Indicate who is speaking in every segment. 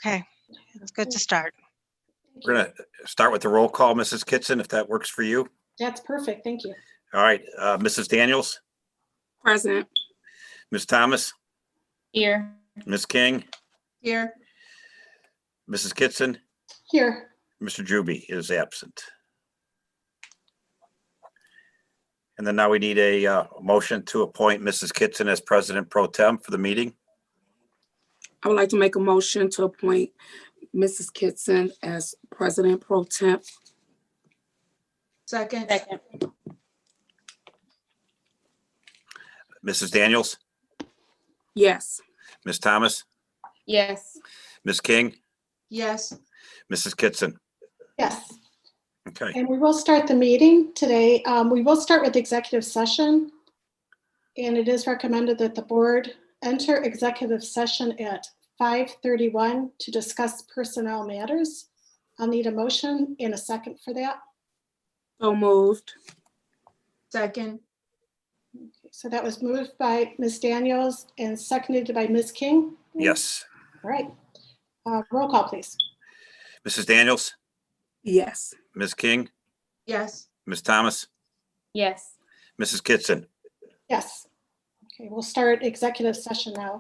Speaker 1: Okay, it's good to start.
Speaker 2: We're going to start with the roll call, Mrs. Kitson, if that works for you.
Speaker 3: That's perfect. Thank you.
Speaker 2: All right, Mrs. Daniels,
Speaker 4: Present.
Speaker 2: Ms. Thomas,
Speaker 4: Here.
Speaker 2: Ms. King,
Speaker 4: Here.
Speaker 2: Mrs. Kitson,
Speaker 3: Here.
Speaker 2: Mr. Juby is absent. And then now we need a motion to appoint Mrs. Kitson as President Pro Tem for the meeting.
Speaker 4: I would like to make a motion to appoint Mrs. Kitson as President Pro Temp.
Speaker 5: Second.
Speaker 2: Mrs. Daniels,
Speaker 4: Yes.
Speaker 2: Ms. Thomas,
Speaker 4: Yes.
Speaker 2: Ms. King,
Speaker 5: Yes.
Speaker 2: Mrs. Kitson.
Speaker 3: Yes.
Speaker 2: Okay,
Speaker 3: And we will start the meeting today. We will start with executive session. And it is recommended that the board enter executive session at 5:31 to discuss personnel matters. I'll need a motion and a second for that.
Speaker 4: So moved.
Speaker 5: Second.
Speaker 3: Okay, so that was moved by Ms. Daniels and seconded by Ms. King.
Speaker 2: yes.
Speaker 3: All right. Roll call, please.
Speaker 2: Mrs. Daniels,
Speaker 4: Yes.
Speaker 2: Ms. King,
Speaker 5: Yes.
Speaker 2: Ms. Thomas,
Speaker 4: Yes.
Speaker 2: Mrs. Kitson.
Speaker 3: Yes. Okay, we'll start executive session now.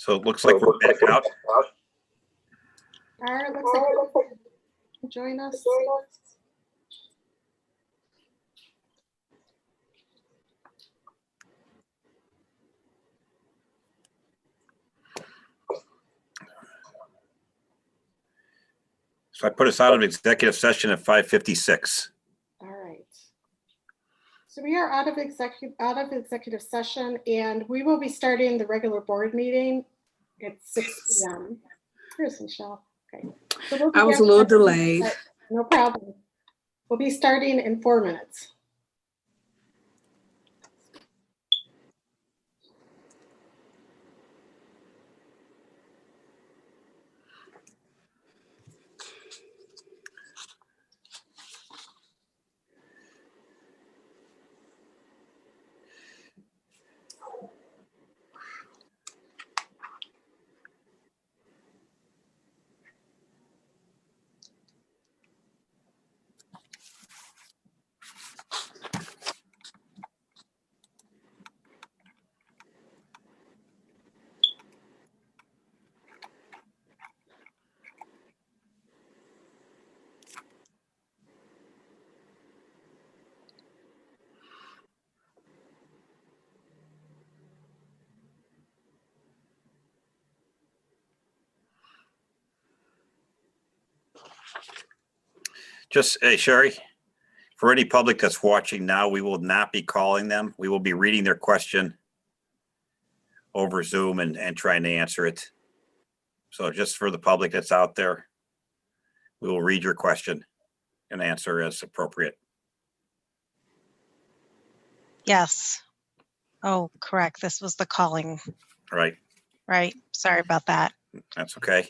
Speaker 2: So it looks like we're back out.
Speaker 3: Tara, it looks like you can join us.
Speaker 2: So I put us out of executive session at 5:56.
Speaker 3: All right. So we are out of executive session, and we will be starting the regular board meeting at 6 p.m. Here's Michelle. Okay. So we'll be
Speaker 4: I was a
Speaker 3: back-
Speaker 4: little delayed.
Speaker 3: No problem. We'll be starting in 4 minutes.
Speaker 2: Just, hey, Sherry, for any public that's watching now, we will not be calling them. We will be reading their question over Zoom and trying to answer it. So just for the public that's out there, we will read your question and answer as appropriate.
Speaker 1: Yes. Oh, correct. This was the calling,
Speaker 2: Right?
Speaker 1: right? Sorry about that.
Speaker 2: That's okay.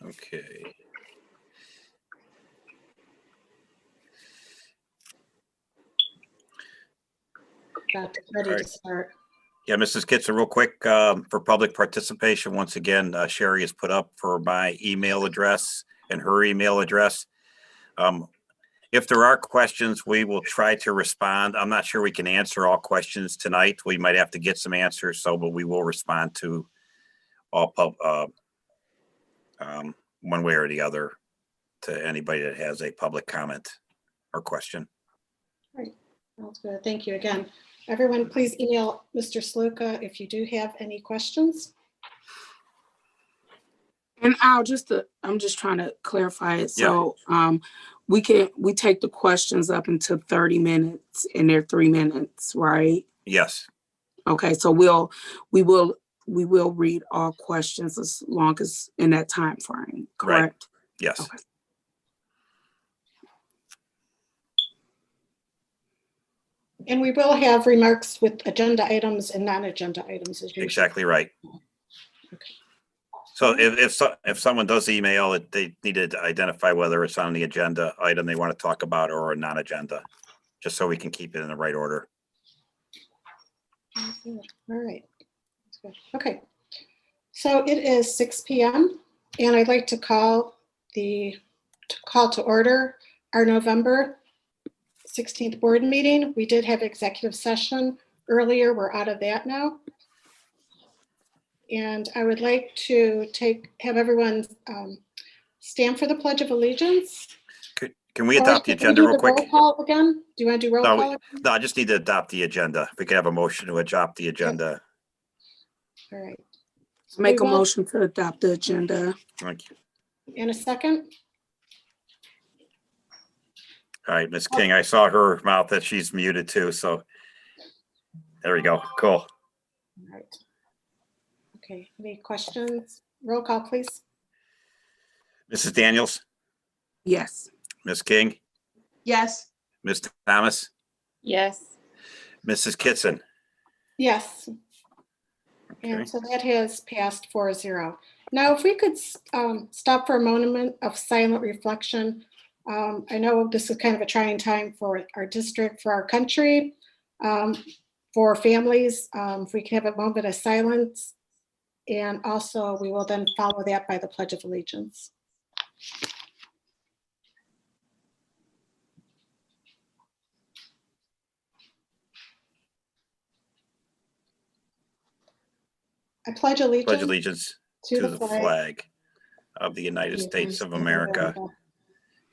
Speaker 2: Okay.
Speaker 3: About ready
Speaker 2: All
Speaker 3: to
Speaker 2: right.
Speaker 3: start.
Speaker 2: Yeah, Mrs. Kitson, real quick, for public participation, once again, Sherry has put up for my email address and her email address. If there are questions, we will try to respond. I'm not sure we can answer all questions tonight. We might have to get some answers, but we will respond to all one way or the other to anybody that has a public comment or question.
Speaker 3: Sounds good. Thank you again. Everyone, please email Mr. Sluka if you do have any questions.
Speaker 4: And I'm just trying to clarify it. So we take the questions up until 30 minutes and they're 3 minutes, right?
Speaker 2: Yes,
Speaker 4: Okay, so we will read all questions as long as in that time frame, correct?
Speaker 2: yes.
Speaker 4: Okay.
Speaker 3: And we will have remarks with agenda items and non-agenda items as usual.
Speaker 2: Exactly right. So if someone does email it, they need to identify whether it's on the agenda item they want to talk about or a non-agenda, just so we can keep it in the right order.
Speaker 3: All right. That's good. Okay. So it is 6 p.m. and I'd like to call the to call to order our November 16th board meeting. We did have executive session earlier. We're out of that now. And I would like to have everyone stand for the Pledge of Allegiance.
Speaker 2: Can we adopt the
Speaker 3: Can we
Speaker 2: agenda
Speaker 3: do
Speaker 2: real
Speaker 3: the roll
Speaker 2: quick?
Speaker 3: call again? Do you want to do roll
Speaker 2: No,
Speaker 3: call?
Speaker 2: No, I just need to adopt the agenda. If we could have a motion to adopt the agenda.
Speaker 3: All right.
Speaker 4: Make a
Speaker 3: We will-
Speaker 4: motion to adopt the agenda.
Speaker 2: Thank you.
Speaker 3: In a second.
Speaker 2: All right, Ms. King, I saw her mouth that she's muted too, so there we go. Cool.
Speaker 3: All right. Okay, any questions? Roll call, please.
Speaker 2: Mrs. Daniels,
Speaker 4: Yes.
Speaker 2: Ms. King,
Speaker 5: Yes.
Speaker 2: Ms. Thomas,
Speaker 6: Yes.
Speaker 2: Mrs. Kitson.
Speaker 3: Yes.
Speaker 2: Okay.
Speaker 3: And so that has passed 4-0. Now, if we could stop for a moment of silent reflection. I know this is kind of a trying time for our district, for our country, for families. If we can have a moment of silence. And also, we will then follow that by the Pledge of Allegiance. I pledge allegiance,
Speaker 2: Pledge allegiance
Speaker 3: to
Speaker 2: to the flag of the United States of America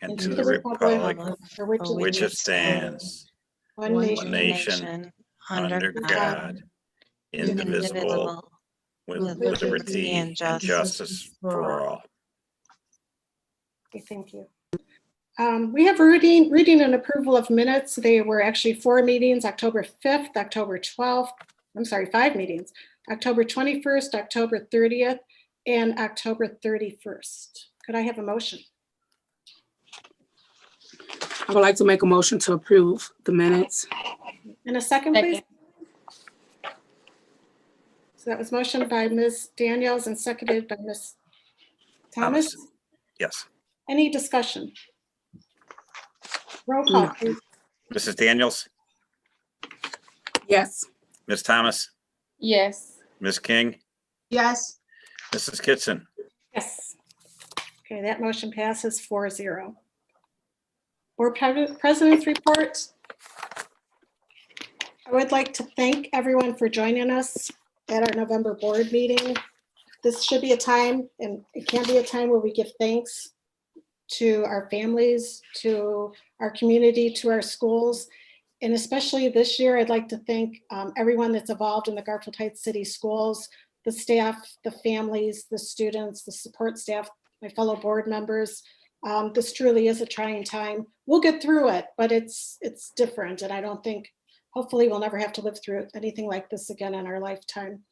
Speaker 2: and to the republic
Speaker 3: for which
Speaker 1: for
Speaker 2: which it stands,
Speaker 3: one
Speaker 1: one
Speaker 3: nation,
Speaker 2: nation, under God, indivisible, with liberty and justice for all.
Speaker 3: Okay, thank you. We have reading and approval of minutes. They were actually 4 meetings, October 5th, October 12th. I'm sorry, 5 meetings, October 21st, October 30th, and October 31st. Could I have a motion?
Speaker 4: I would like to make a motion to approve the minutes.
Speaker 3: In a second, please.
Speaker 6: Second.
Speaker 3: So that was motioned by Ms. Daniels and seconded by Ms. Thomas.
Speaker 2: Yes.
Speaker 3: Any discussion? Roll call, please.
Speaker 2: Mrs. Daniels,
Speaker 4: Yes.
Speaker 2: Ms. Thomas,
Speaker 6: Yes.
Speaker 2: Ms. King,
Speaker 5: Yes.
Speaker 2: Mrs. Kitson.
Speaker 3: Yes. Okay, that motion passes 4-0. Board President's report. I would like to thank everyone for joining us at our November board meeting. This should be a time, and it can be a time where we give thanks to our families, to our community, to our schools. And especially this year, I'd like to thank everyone that's involved in the Garfield Heights City Schools, the staff, the families, the students, the support staff, my fellow board members. This truly is a trying time. We'll get through it, but it's different. And I don't think, hopefully we'll never have to live through anything like this again in our lifetime.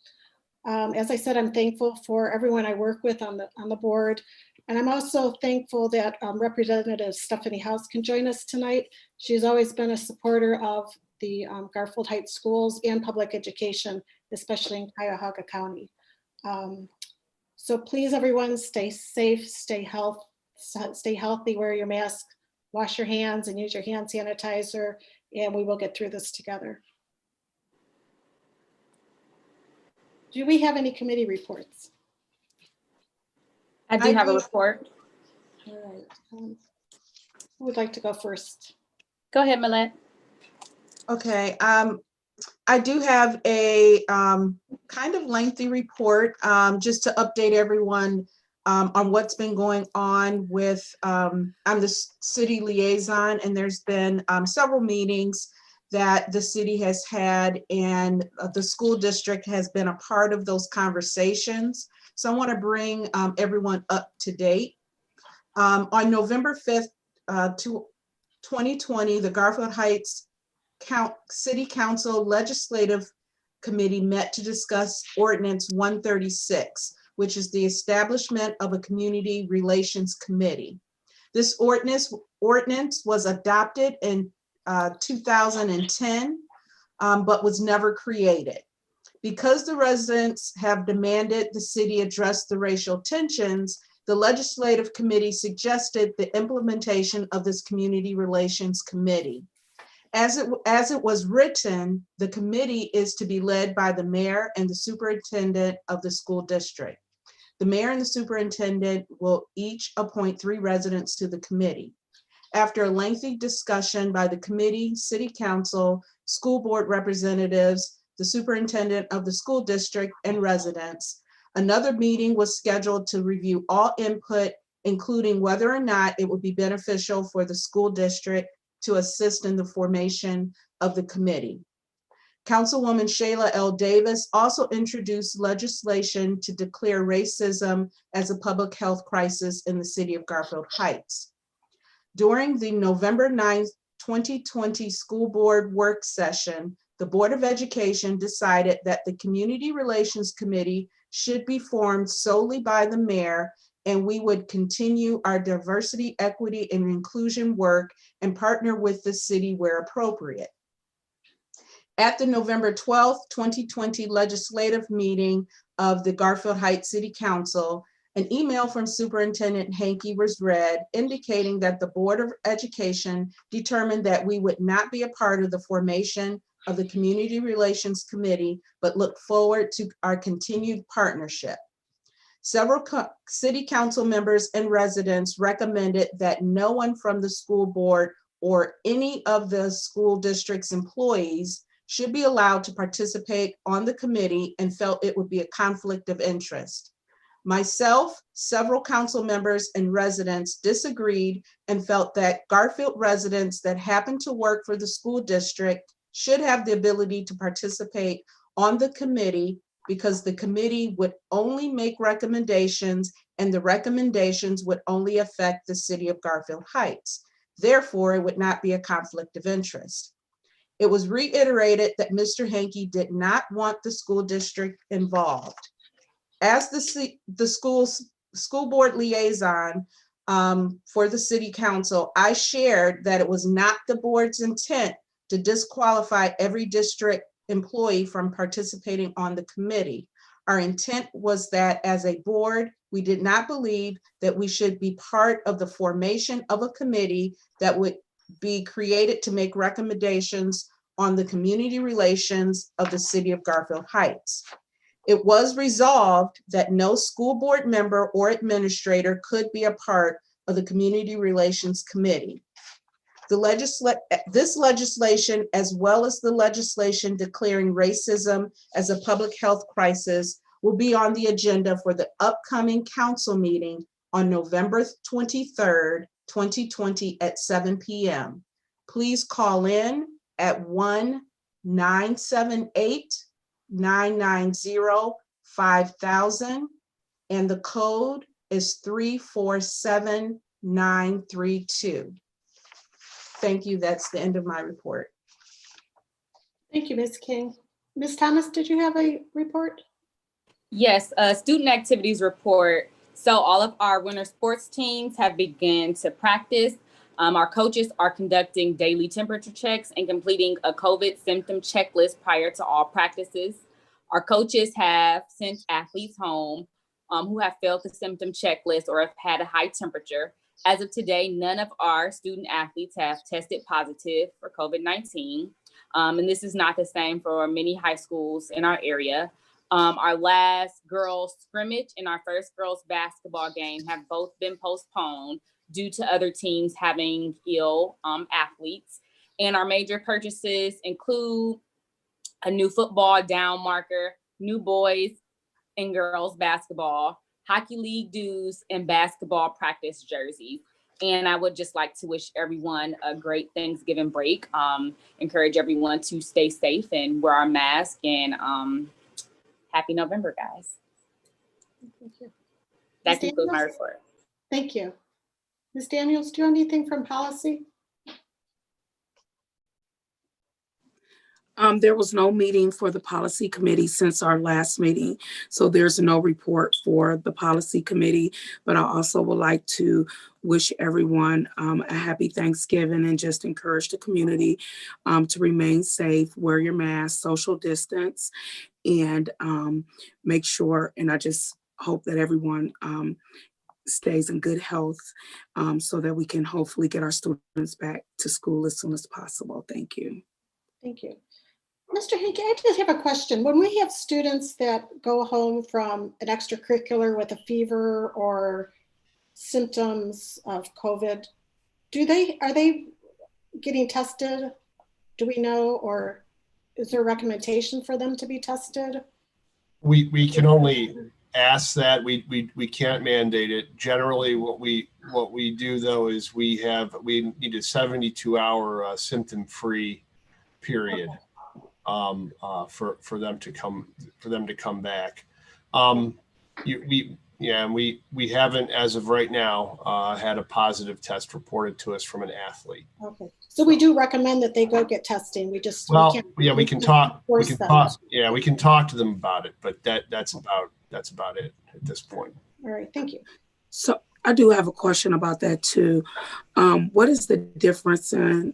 Speaker 3: As I said, I'm thankful for everyone I work with on the board. And I'm also thankful that Representative Stephanie House can join us tonight. She's always been a supporter of the Garfield Heights schools and public education, especially in Cuyahoga County. So please, everyone, stay safe, stay healthy, wear your mask, wash your hands and use your hand sanitizer, and we will get through this together. Do we have any committee reports?
Speaker 6: I do
Speaker 5: I
Speaker 6: have a
Speaker 5: do.
Speaker 6: report.
Speaker 3: All right. Who would like to go first?
Speaker 6: Go ahead, Millette.
Speaker 5: Okay. I do have a kind of lengthy report just to update everyone on what's been going on with, I'm the city liaison, and there's been several meetings that the city has had, and the school district has been a part of those conversations. So I want to bring everyone up to date. On November 5th, 2020, the Garfield Heights City Council Legislative Committee met to discuss Ordinance 136, which is the establishment of a Community Relations Committee. This ordinance was adopted in 2010, but was never created. Because the residents have demanded the city address the racial tensions, the Legislative Committee suggested the implementation of this Community Relations Committee. As it was written, the committee is to be led by the mayor and the superintendent of the school district. The mayor and the superintendent will each appoint 3 residents to the committee. After a lengthy discussion by the committee, city council, school board representatives, the superintendent of the school district, and residents, another meeting was scheduled to review all input, including whether or not it would be beneficial for the school district to assist in the formation of the committee. Councilwoman Shayla L. Davis also introduced legislation to declare racism as a public health crisis in the city of Garfield Heights. During the November 9th, 2020 school board work session, the Board of Education decided that the Community Relations Committee should be formed solely by the mayor, and we would continue our diversity, equity, and inclusion work and partner with the city where appropriate. At the November 12th, 2020 legislative meeting of the Garfield Heights City Council, an email from Superintendent Hankey was read indicating that the Board of Education determined that we would not be a part of the formation of the Community Relations Committee, but look forward to our continued partnership. Several city council members and residents recommended that no one from the school board or any of the school district's employees should be allowed to participate on the committee and felt it would be a conflict of interest. Myself, several council members and residents disagreed and felt that Garfield residents that happen to work for the school district should have the ability to participate on the committee because the committee would only make recommendations and the recommendations would only affect the city of Garfield Heights. Therefore, it would not be a conflict of interest. It was reiterated that Mr. Hankey did not want the school district involved. As the school board liaison for the city council, I shared that it was not the board's intent to disqualify every district employee from participating on the committee. Our intent was that as a board, we did not believe that we should be part of the formation of a committee that would be created to make recommendations on the community relations of the city of Garfield Heights. It was resolved that no school board member or administrator could be a part of the Community Relations Committee. This legislation, as well as the legislation declaring racism as a public health crisis, will be on the agenda for the upcoming council meeting on November 23rd, 2020 at 7 p.m. Please call in at 1-978-990-5000 and the code is 347932. Thank you. That's the end of my report.
Speaker 3: Thank you, Ms. King. Ms. Thomas, did you have a report?
Speaker 6: Yes, student activities report. So all of our winter sports teams have begun to practice. Our coaches are conducting daily temperature checks and completing a COVID symptom checklist prior to all practices. Our coaches have sent athletes home who have failed the symptom checklist or have had a high temperature. As of today, none of our student athletes have tested positive for COVID-19. And this is not the same for many high schools in our area. Our last girls scrimmage and our first girls basketball game have both been postponed due to other teams having ill athletes. And our major purchases include a new football down marker, new boys and girls basketball, hockey league dues, and basketball practice jerseys. And I would just like to wish everyone a great Thanksgiving break. Encourage everyone to stay safe and wear our mask. And happy November, guys.
Speaker 3: Thank you.
Speaker 6: That
Speaker 3: Ms.
Speaker 6: concludes my
Speaker 3: Daniels?
Speaker 6: report.
Speaker 3: Thank you. Ms. Daniels, do you have anything from policy?
Speaker 4: There was no meeting for the policy committee since our last meeting, so there's no report for the policy committee, but I also would like to wish everyone a happy Thanksgiving and just encourage the community to remain safe, wear your mask, social distance, and make sure, and I just hope that everyone stays in good health so that we can hopefully get our students back to school as soon as possible. Thank you.
Speaker 3: Thank you. Mr. Hinkey, I just have a question. When we have students that go home from an extracurricular with a fever or symptoms of COVID, are they getting tested? Do we know, or is there a recommendation for them to be tested?
Speaker 7: We can only ask that. We can't mandate it. Generally, what we do though is we need a 72-hour symptom-free period for them to come back. We haven't, as of right now, had a positive test reported to us from an athlete.
Speaker 3: Okay, so we do recommend that they go get testing. We can
Speaker 7: talk.
Speaker 3: force them.
Speaker 7: Yeah, we can talk to them about it, but that's about it at this point.
Speaker 3: All right, thank you.
Speaker 4: So I do have a question about that too. What is the difference in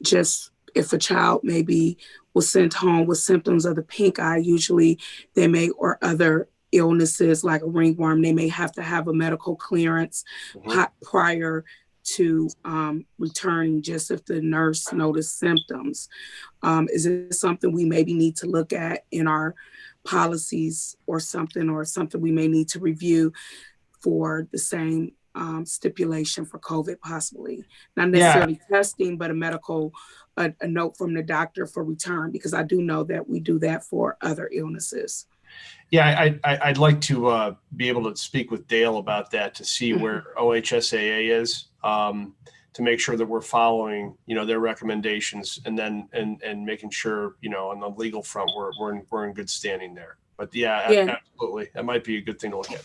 Speaker 4: just if a child maybe was sent home with symptoms of the pink eye, usually they may, or other illnesses like a ringworm, they may have to have a medical clearance prior to returning, just if the nurse noticed symptoms. Is it something we maybe need to look at in our policies or something we may need to review for the same stipulation for COVID possibly? Not necessarily testing, but a note from the doctor for return, because I do know that we do that for other illnesses.
Speaker 7: Yeah, I'd like to be able to speak with Dale about that to see where OHSAA is, to make sure that we're following, their recommendations, and then and making sure, on the legal front we're in good standing there. But yeah, absolutely, that might be a good thing to look at.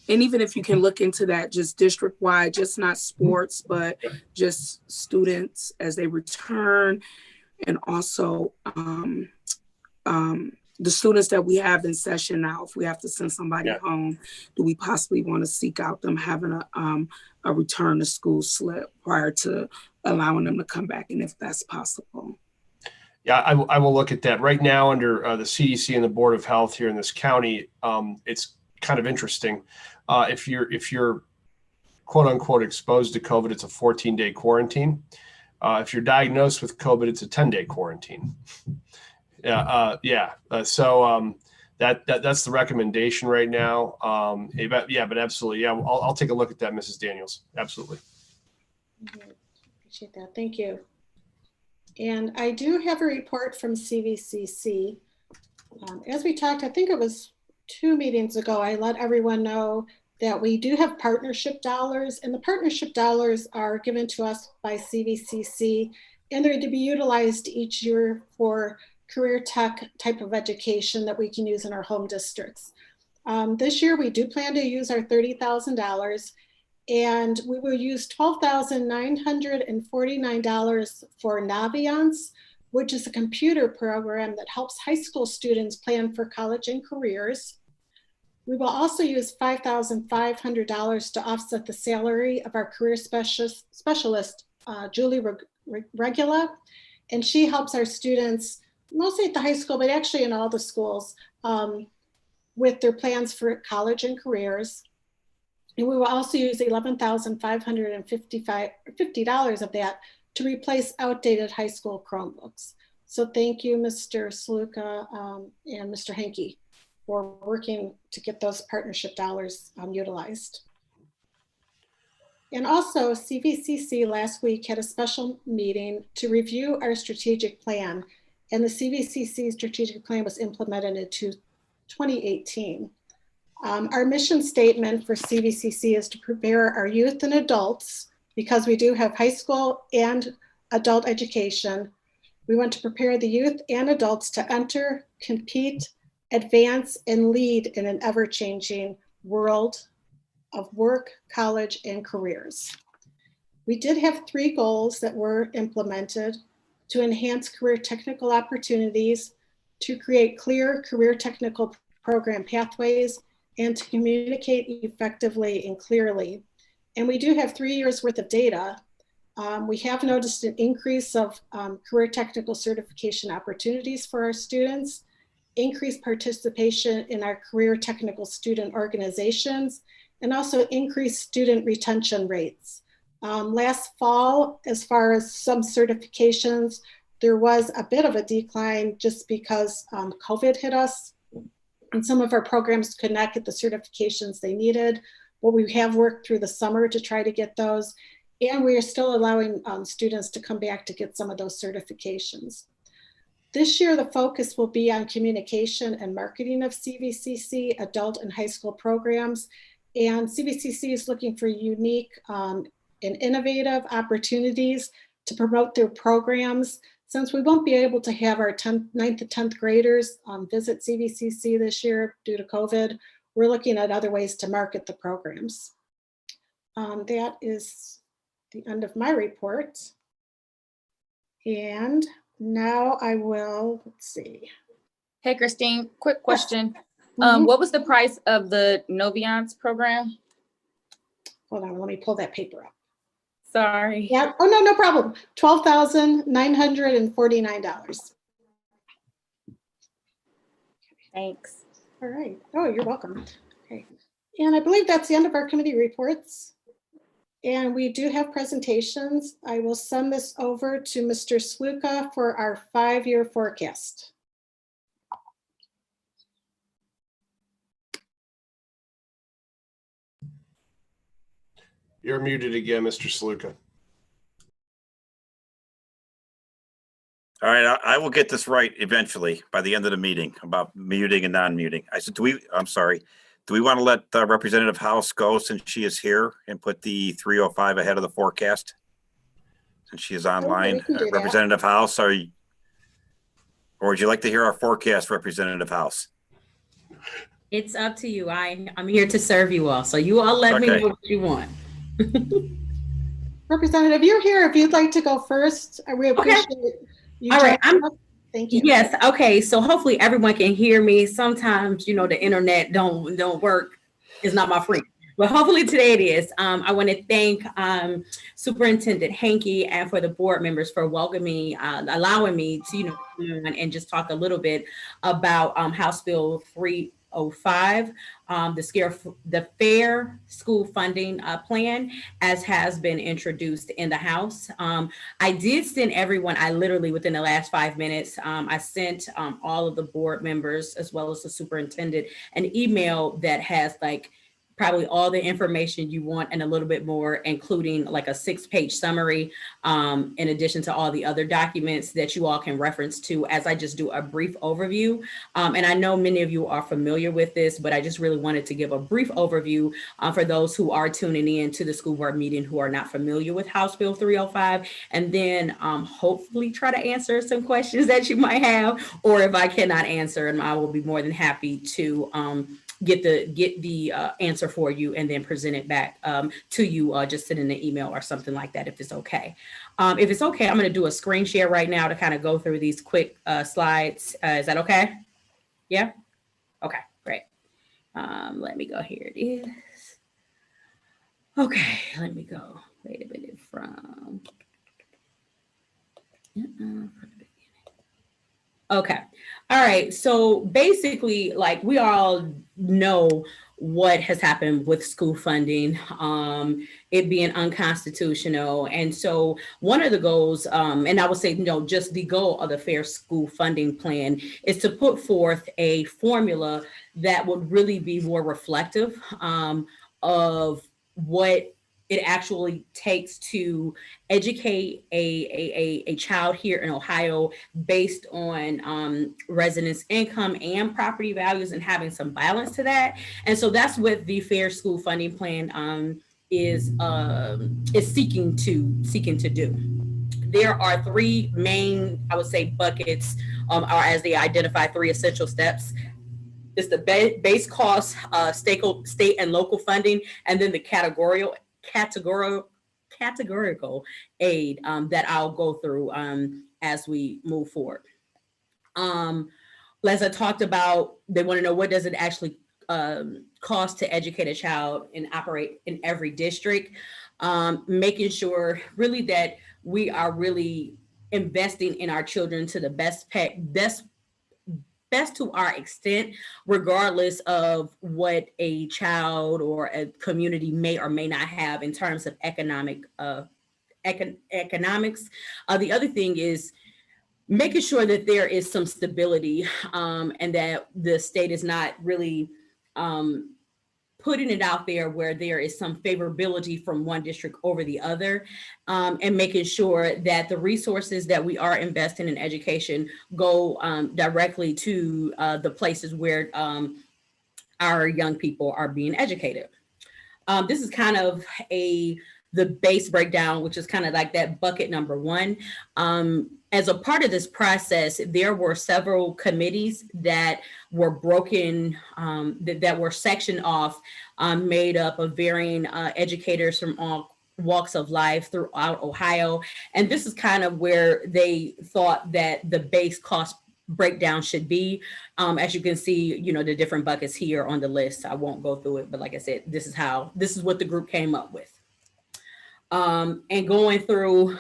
Speaker 4: And even if you can look into that, just district-wide, just not sports, but just students as they return, and also the students that we have in session now, if we have to send somebody home, do we possibly want to seek out them having a return to school slip prior to allowing them to come back, and if that's possible?
Speaker 7: Yeah, I will look at that. Right now, under the CDC and the Board of Health here in this county, it's kind of interesting. If you're quote unquote exposed to COVID, it's a 14-day quarantine. If you're diagnosed with COVID, it's a 10-day quarantine. So that's the recommendation right now. But absolutely. Yeah, I'll take a look at that, Mrs. Daniels. Absolutely.
Speaker 3: Appreciate that. Thank you. And I do have a report from CVCC. As we talked, I think it was 2 meetings ago, I let everyone know that we do have partnership dollars, and the partnership dollars are given to us by CVCC, and they're to be utilized each year for career tech type of education that we can use in our home districts. This year, we do plan to use our $30,000, and we will use $12,949 for Naviance, which is a computer program that helps high school students plan for college and careers. We will also use $5,500 to offset the salary of our career specialist, Julie Regula, and she helps our students, mostly at the high school, but actually in all the schools, with their plans for college and careers. And we will also use $11,550 of that to replace outdated high school Chromebooks. So thank you, Mr. Sluka and Mr. Henke, for working to get those partnership dollars utilized. And also, CVCC last week had a special meeting to review our strategic plan, and the CVCC strategic plan was implemented into 2018. Our mission statement for CVCC is to prepare our youth and adults, because we do have high school and adult education. We want to prepare the youth and adults to enter, compete, advance, and lead in an ever-changing world of work, college, and careers. We did have 3 goals that were implemented: to enhance career technical opportunities, to create clear career technical program pathways, and to communicate effectively and clearly. And we do have 3 years worth of data. We have noticed an increase of career technical certification opportunities for our students, increased participation in our career technical student organizations, and also increased student retention rates. Last fall, as far as some certifications, there was a bit of a decline just because COVID hit us and some of our programs could not get the certifications they needed. But we have worked through the summer to try to get those. And we are still allowing students to come back to get some of those certifications. This year, the focus will be on communication and marketing of CVCC, adult and high school programs. And CVCC is looking for unique and innovative opportunities to promote their programs. Since we won't be able to have our 9th to 10th graders visit CVCC this year due to COVID, we're looking at other ways to market the programs. That is the end of my report. And now I will, let's see.
Speaker 6: Hey, Christine, quick question.
Speaker 3: Mhm.
Speaker 6: What was the price of the Noviance program?
Speaker 3: Hold on, let me pull that paper up.
Speaker 6: Sorry.
Speaker 3: Yeah, oh, no problem. $12,949.
Speaker 6: Thanks.
Speaker 3: All right. Oh, you're welcome. Okay. And I believe that's the end of our committee reports. And we do have presentations. I will send this over to Mr. Sluka for our 5-year forecast.
Speaker 7: You're muted again, Mr. Sluka.
Speaker 2: All right, I will get this right eventually by the end of the meeting about muting and non-muting. I said, I'm sorry. Do we want to let Representative House go since she is here and put the 305 ahead of the forecast? Since she is online.
Speaker 3: we can do that.
Speaker 2: Representative House, or would you like to hear our forecast, Representative House?
Speaker 8: It's up to you. I'm here to serve you all. So you all let me know what you want.
Speaker 3: Representative, you're here. If you'd like to go first, we appreciate you.
Speaker 8: All right.
Speaker 3: Thank you.
Speaker 8: Yes. Okay. So hopefully everyone can hear me. Sometimes, you know, the internet don't work. It's not my friend. But hopefully today it is. I want to thank Superintendent Hankey and for the board members for welcoming, allowing me to, come on and just talk a little bit about House Bill 305, the fair school funding plan, as has been introduced in the House. I did send everyone, literally within the last 5 minutes, I sent all of the board members as well as the superintendent an email that has probably all the information you want and a little bit more, including like a 6-page summary, in addition to all the other documents that you all can reference to as I just do a brief overview. And I know many of you are familiar with this, but I just really wanted to give a brief overview for those who are tuning in to the school board meeting who are not familiar with House Bill 305, and then hopefully try to answer some questions that you might have, or if I cannot answer, and I will be more than happy to get the answer for you and then present it back to you, just send in an email or something like that if it's okay. If it's okay, I'm going to do a screen share right now to kind of go through these quick slides. Is that okay? Yeah? Okay, great. Let me go. Here it is. Okay, let me go. Wait a minute from the beginning. Okay. All right. So basically, like, we all know what has happened with school funding, it being unconstitutional. And so one of the goals, and I would say, just the goal of the Fair School Funding Plan is to put forth a formula that would really be more reflective of what it actually takes to educate a child here in Ohio based on residents' income and property values, and having some balance to that. And so that's what the Fair School Funding Plan is seeking to do. There are 3 main, I would say, buckets, or as they identify 3 essential steps. It's the base cost, state and local funding, and then the categorical aid that I'll go through as we move forward. As I talked about, they want to know, what does it actually cost to educate a child and operate in every district, making sure really that we are really investing in our children to the best to our extent, regardless of what a child or a community may or may not have in terms of economics. The other thing is, making sure that there is some stability and that the state is not really putting it out there where there is some favorability from one district over the other, and making sure that the resources that we are investing in education go directly to the places where our young people are being educated. This is kind of the base breakdown, which is kind of like that bucket number one. As a part of this process, there were several committees that were broken, that were sectioned off, made up of varying educators from all walks of life throughout Ohio. And this is kind of where they thought that the base cost breakdown should be. As you can see, you know, the different buckets here on the list. I won't go through it, but like I said, this is what the group came up with. And going through,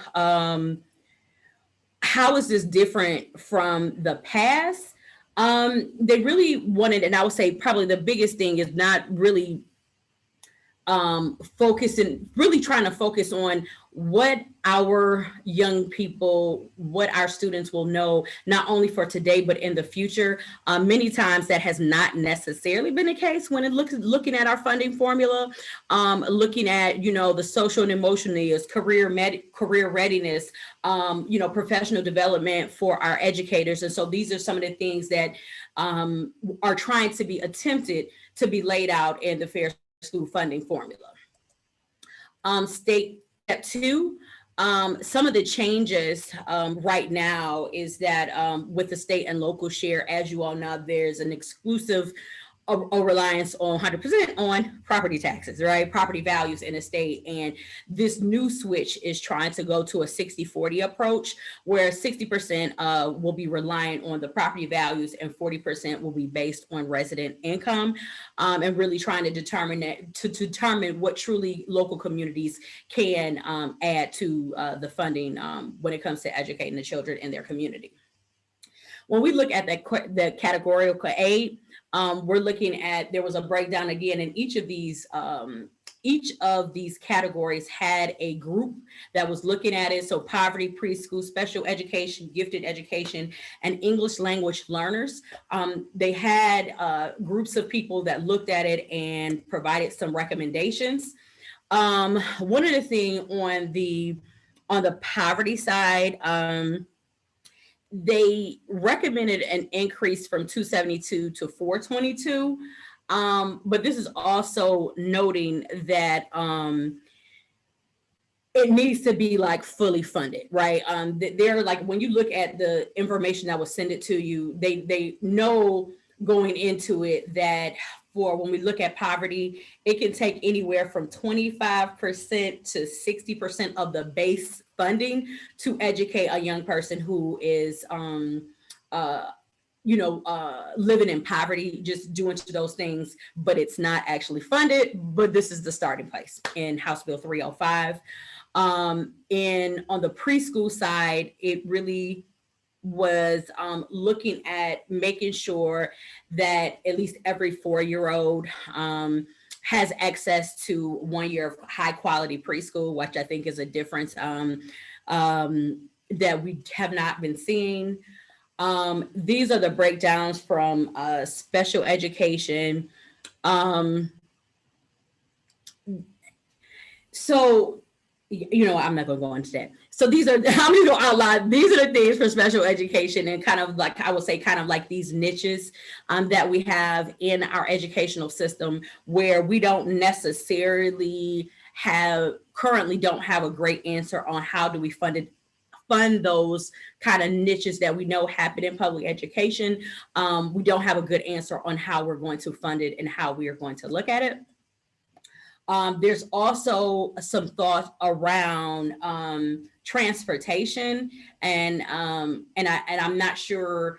Speaker 8: how is this different from the past? They really wanted, and I would say probably the biggest thing is not really trying to focus on what our young people, what our students will know, not only for today, but in the future. Many times that has not necessarily been the case when it looking at our funding formula, looking at, you know, the social and emotional needs, career readiness, you know, professional development for our educators. And so these are some of the things that are trying to be attempted to be laid out in the Fair School funding formula. Step two, some of the changes right now is that with the state and local share, as you all know, there's an exclusive a reliance on 100% on property taxes, right? Property values in the state. And this new switch is trying to go to a 60-40 approach where 60% will be reliant on the property values and 40% will be based on resident income, and really trying to determine what truly local communities can add to the funding when it comes to educating the children in their community. When we look at the categorical aid, we're looking at, there was a breakdown again in each of these categories had a group that was looking at it. So poverty, preschool, special education, gifted education, and English language learners. They had groups of people that looked at it and provided some recommendations. One of the things on the poverty side, they recommended an increase from 272 to 422. But this is also noting that it needs to be like fully funded, right? They're like, when you look at the information that was sent it to you, they know going into it that for when we look at poverty, it can take anywhere from 25% to 60% of the base funding to educate a young person who is, living in poverty, just doing those things, but it's not actually funded. But this is the starting place in House Bill 305. And on the preschool side, it really was looking at making sure that at least every 4-year-old has access to 1 year of high quality preschool, which I think is a difference that we have not been seeing. These are the breakdowns from special education. So, you know, I'm not going to go into that. So these are, I'm going to go out loud. These are the things for special education and kind of like, I would say kind of like these niches that we have in our educational system where we don't necessarily currently don't have a great answer on how do we fund those kind of niches that we know happen in public education. We don't have a good answer on how we're going to fund it and how we are going to look at it. There's also some thought around transportation, and I'm not sure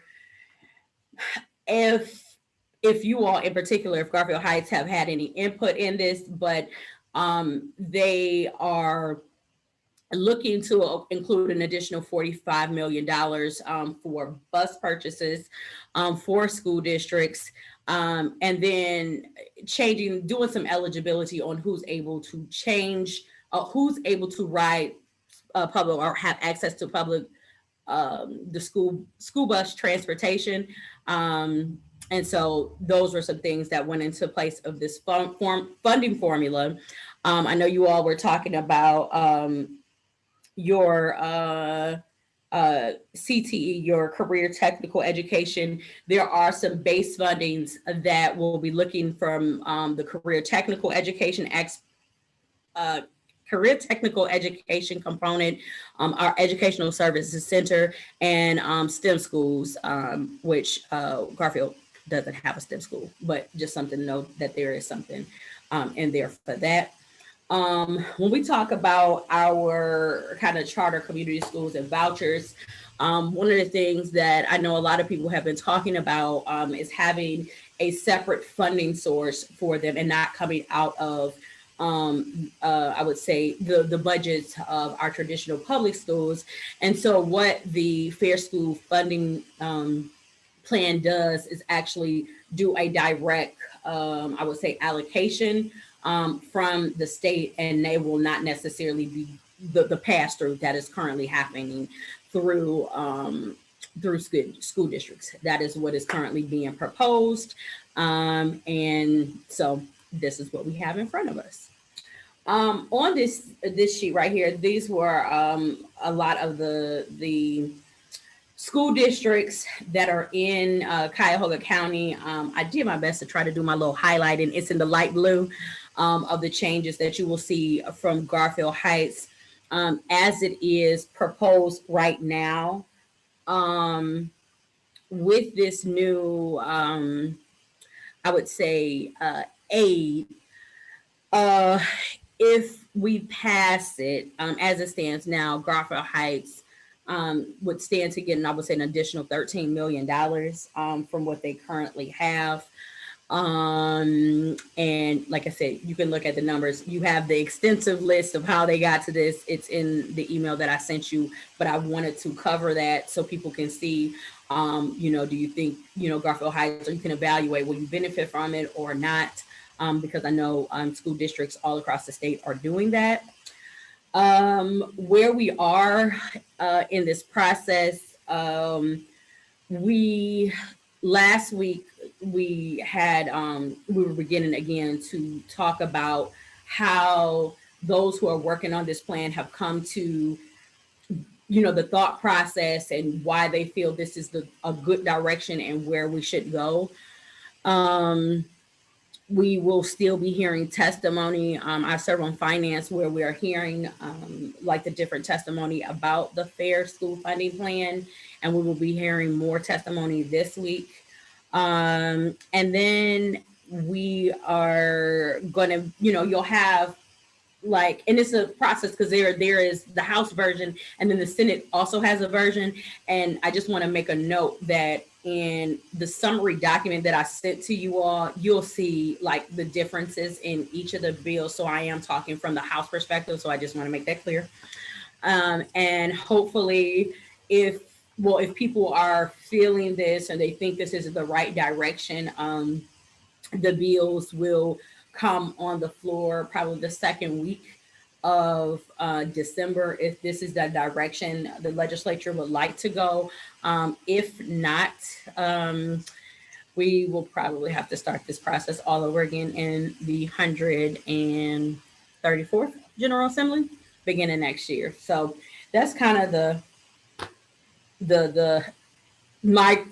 Speaker 8: if you all in particular, if Garfield Heights have had any input in this, but they are looking to include an additional $45 million for bus purchases for school districts. And then doing some eligibility on who's able to who's able to ride public or have access to public the school bus transportation. And so those were some things that went into place of this funding formula. I know you all were talking about your CTE, your career technical education. There are some base fundings that will be looking from the career technical education component, our educational services center, and STEM schools, which Garfield doesn't have a STEM school, but just something to know that there is something in there for that. When we talk about our kind of charter community schools and vouchers, one of the things that I know a lot of people have been talking about is having a separate funding source for them and not coming out of, I would say, the budgets of our traditional public schools. And so what the Fair School Funding plan does is actually do a direct, I would say, allocation from the state, and they will not necessarily be the pass-through that is currently happening through school districts. That is what is currently being proposed. And so this is what we have in front of us. On this sheet right here, these were a lot of the school districts that are in Cuyahoga County. I did my best to try to do my little highlighting. It's in the light blue of the changes that you will see from Garfield Heights as it is proposed right now. With this new, I would say, aid, if we pass it as it stands now, Garfield Heights would stand to get, I would say, an additional $13 million from what they currently have. And like I said, you can look at the numbers. You have the extensive list of how they got to this. It's in the email that I sent you, but I wanted to cover that so people can see, do you think, Garfield Heights, or you can evaluate, will you benefit from it or not? Because I know school districts all across the state are doing that. Where we are in this process, last week we were beginning again to talk about how those who are working on this plan have come to, the thought process and why they feel this is a good direction and where we should go. We will still be hearing testimony. I serve on finance, where we are hearing like the different testimony about the Fair School Funding Plan, and we will be hearing more testimony this week. And then we are gonna, you'll have and it's a process because there is the House version and then the Senate also has a version. And I just want to make a note that in the summary document that I sent to you all, you'll see the differences in each of the bills. So I am talking from the House perspective. So I just want to make that clear. And hopefully if people are feeling this and they think this is the right direction, the bills will come on the floor probably the second week of December if this is the direction the legislature would like to go. If not, we will probably have to start this process all over again in the 134th General Assembly beginning next year. So that's kind of my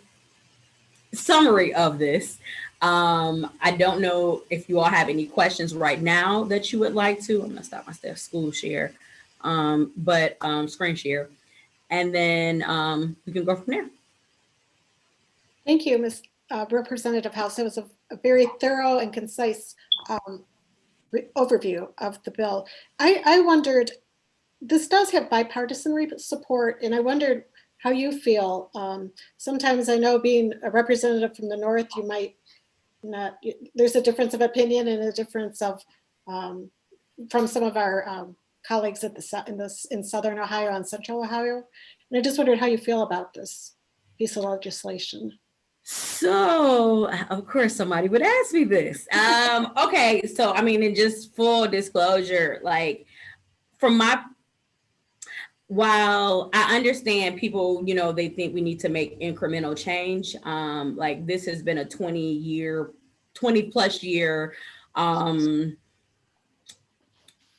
Speaker 8: summary of this. I don't know if you all have any questions right now that you would like to. I'm gonna stop my school share, but screen share, and then we can go from there.
Speaker 3: Thank you, Ms. Representative House. It was a very thorough and concise overview of the bill. I wondered, this does have bipartisan support, and I wondered how you feel. Sometimes I know, being a representative from the North, you might not, there's a difference of opinion and a difference of from some of our colleagues at in Southern Ohio and Central Ohio. And I just wondered how you feel about this piece of legislation.
Speaker 8: So, of course, somebody would ask me this. Okay, so I mean, in just full disclosure, while I understand people, they think we need to make incremental change, like this has been a 20 plus year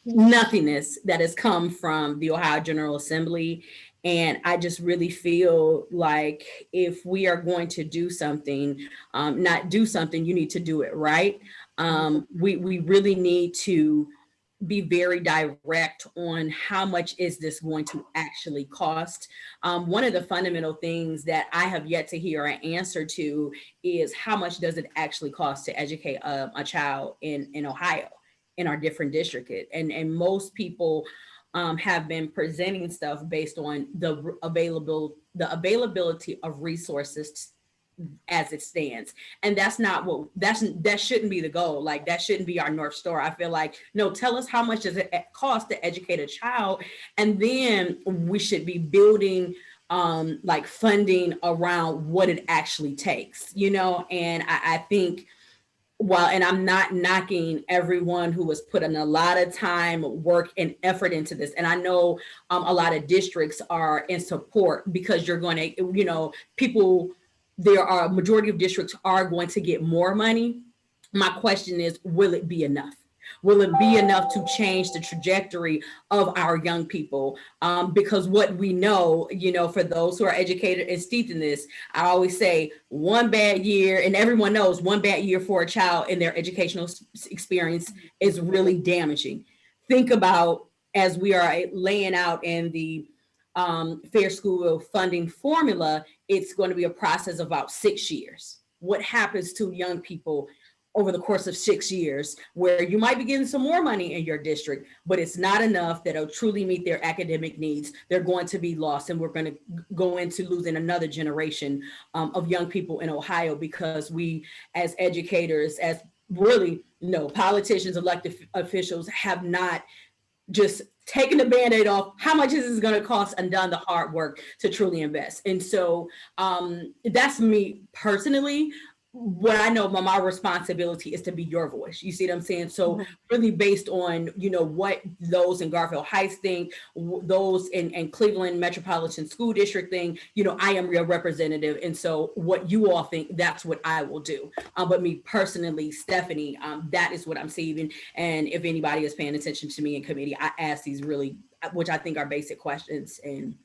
Speaker 8: nothingness that has come from the Ohio General Assembly. And I just really feel like if we are going to do something, not do something, you need to do it right. We really need to be very direct on how much is this going to actually cost. One of the fundamental things that I have yet to hear an answer to is how much does it actually cost to educate a child in Ohio, in our different districts. And most people have been presenting stuff based on the availability of resources as it stands. And that shouldn't be the goal. Like that shouldn't be our North Star. I feel like, no, tell us how much does it cost to educate a child. And then we should be building like funding around what it actually takes, and I think, and I'm not knocking everyone who has put in a lot of time, work, and effort into this. And I know a lot of districts are in support because you're going to, a majority of districts are going to get more money. My question is, will it be enough? Will it be enough to change the trajectory of our young people? Because what we know, for those who are educated and steeped in this, I always say one bad year, and everyone knows one bad year for a child in their educational experience is really damaging. Think about, as we are laying out in the Fair School funding formula, it's going to be a process of about 6 years. What happens to young people over the course of 6 years, where you might be getting some more money in your district, but it's not enough that'll truly meet their academic needs? They're going to be lost, and we're going to go into losing another generation of young people in Ohio, because we, as educators, as really, politicians, elected officials, have not just taken the Band-Aid off. How much is this going to cost, and done the hard work to truly invest? And so that's me personally. What I know, my responsibility is to be your voice. You see what I'm saying? So really based on, what those in Garfield Heights think, those in Cleveland Metropolitan School District think, I am your representative. And so what you all think, that's what I will do. But me personally, Stephanie, that is what I'm seeing. And if anybody is paying attention to me in committee, I ask these really, which I think are basic questions, and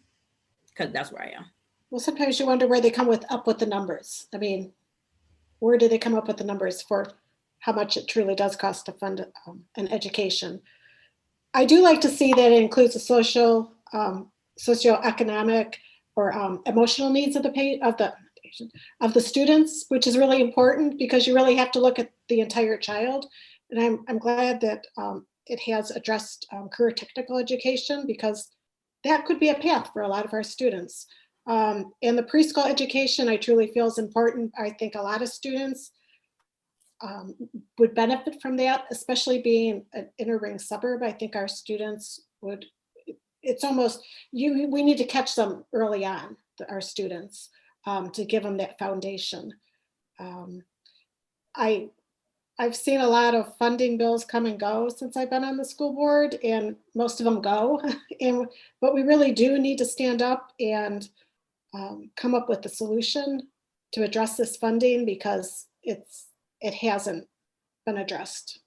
Speaker 8: because that's where I am.
Speaker 3: Well, sometimes you wonder where they come up with the numbers. I mean, where do they come up with the numbers for how much it truly does cost to fund an education? I do like to see that it includes the socioeconomic or emotional needs of the students, which is really important, because you really have to look at the entire child. And I'm glad that it has addressed career technical education, because that could be a path for a lot of our students. And the preschool education, I truly feel, is important. I think a lot of students would benefit from that, especially being an inner ring suburb. I think our students would, it's almost, we need to catch them early on, our students, to give them that foundation. I've seen a lot of funding bills come and go since I've been on the school board, and most of them go. But we really do need to stand up and come up with a solution to address this funding, because it hasn't been addressed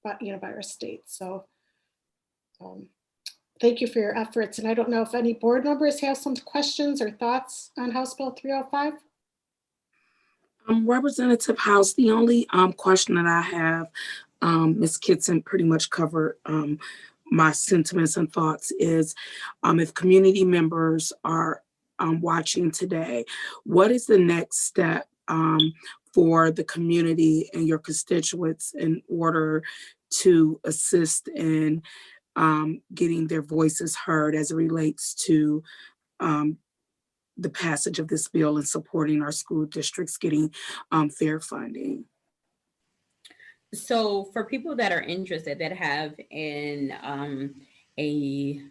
Speaker 3: by our state. So thank you for your efforts. And I don't know if any board members have some questions or thoughts on House Bill 305.
Speaker 4: Representative House, the only question that I have, Ms. Kitson pretty much covered my sentiments and thoughts, is if community members are watching today, what is the next step for the community and your constituents in order to assist in getting their voices heard as it relates to the passage of this bill and supporting our school districts getting fair funding?
Speaker 8: So for people that are interested, that have a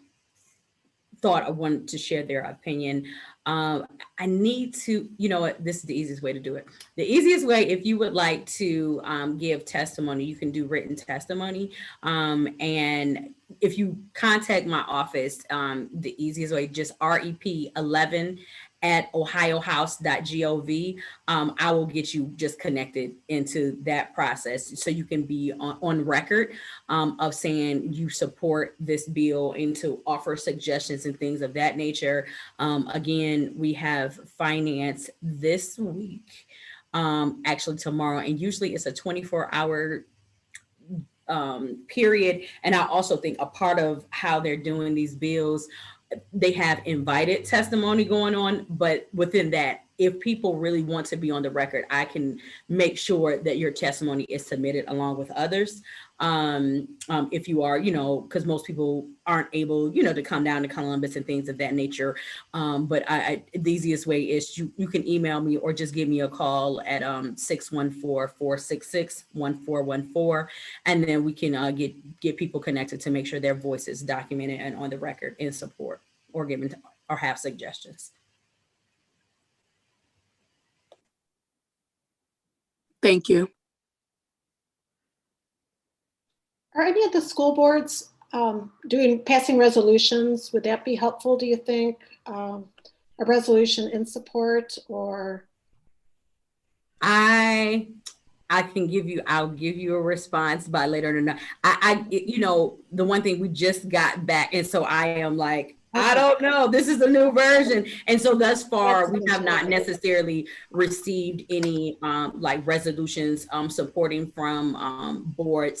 Speaker 8: thought I wanted to share their opinion. I need to, you know what, this is the easiest way to do it. The easiest way, if you would like to give testimony, you can do written testimony. And if you contact my office, the easiest way, just rep11@ohiohouse.gov. I will get you just connected into that process so you can be on record of saying you support this bill and to offer suggestions and things of that nature. Again, we have finance this week, actually tomorrow, and usually it's a 24-hour period. And I also think a part of how they're doing these bills, they have invited testimony going on, but within that, if people really want to be on the record, I can make sure that your testimony is submitted along with others. If you are, you know, because most people aren't able, you know, to come down to Columbus and things of that nature. But the easiest way is you can email me or just give me a call at 614-466-1414. And then we can get people connected to make sure their voice is documented and on the record in support or given or have suggestions.
Speaker 4: Thank you.
Speaker 3: Are any of the school boards passing resolutions? Would that be helpful, do you think? A resolution in support, or?
Speaker 8: I'll give you a response by later tonight. You know, the one thing we just got back, and so I am like, I don't know, this is a new version. And so thus far, we have not necessarily received any like resolutions supporting from board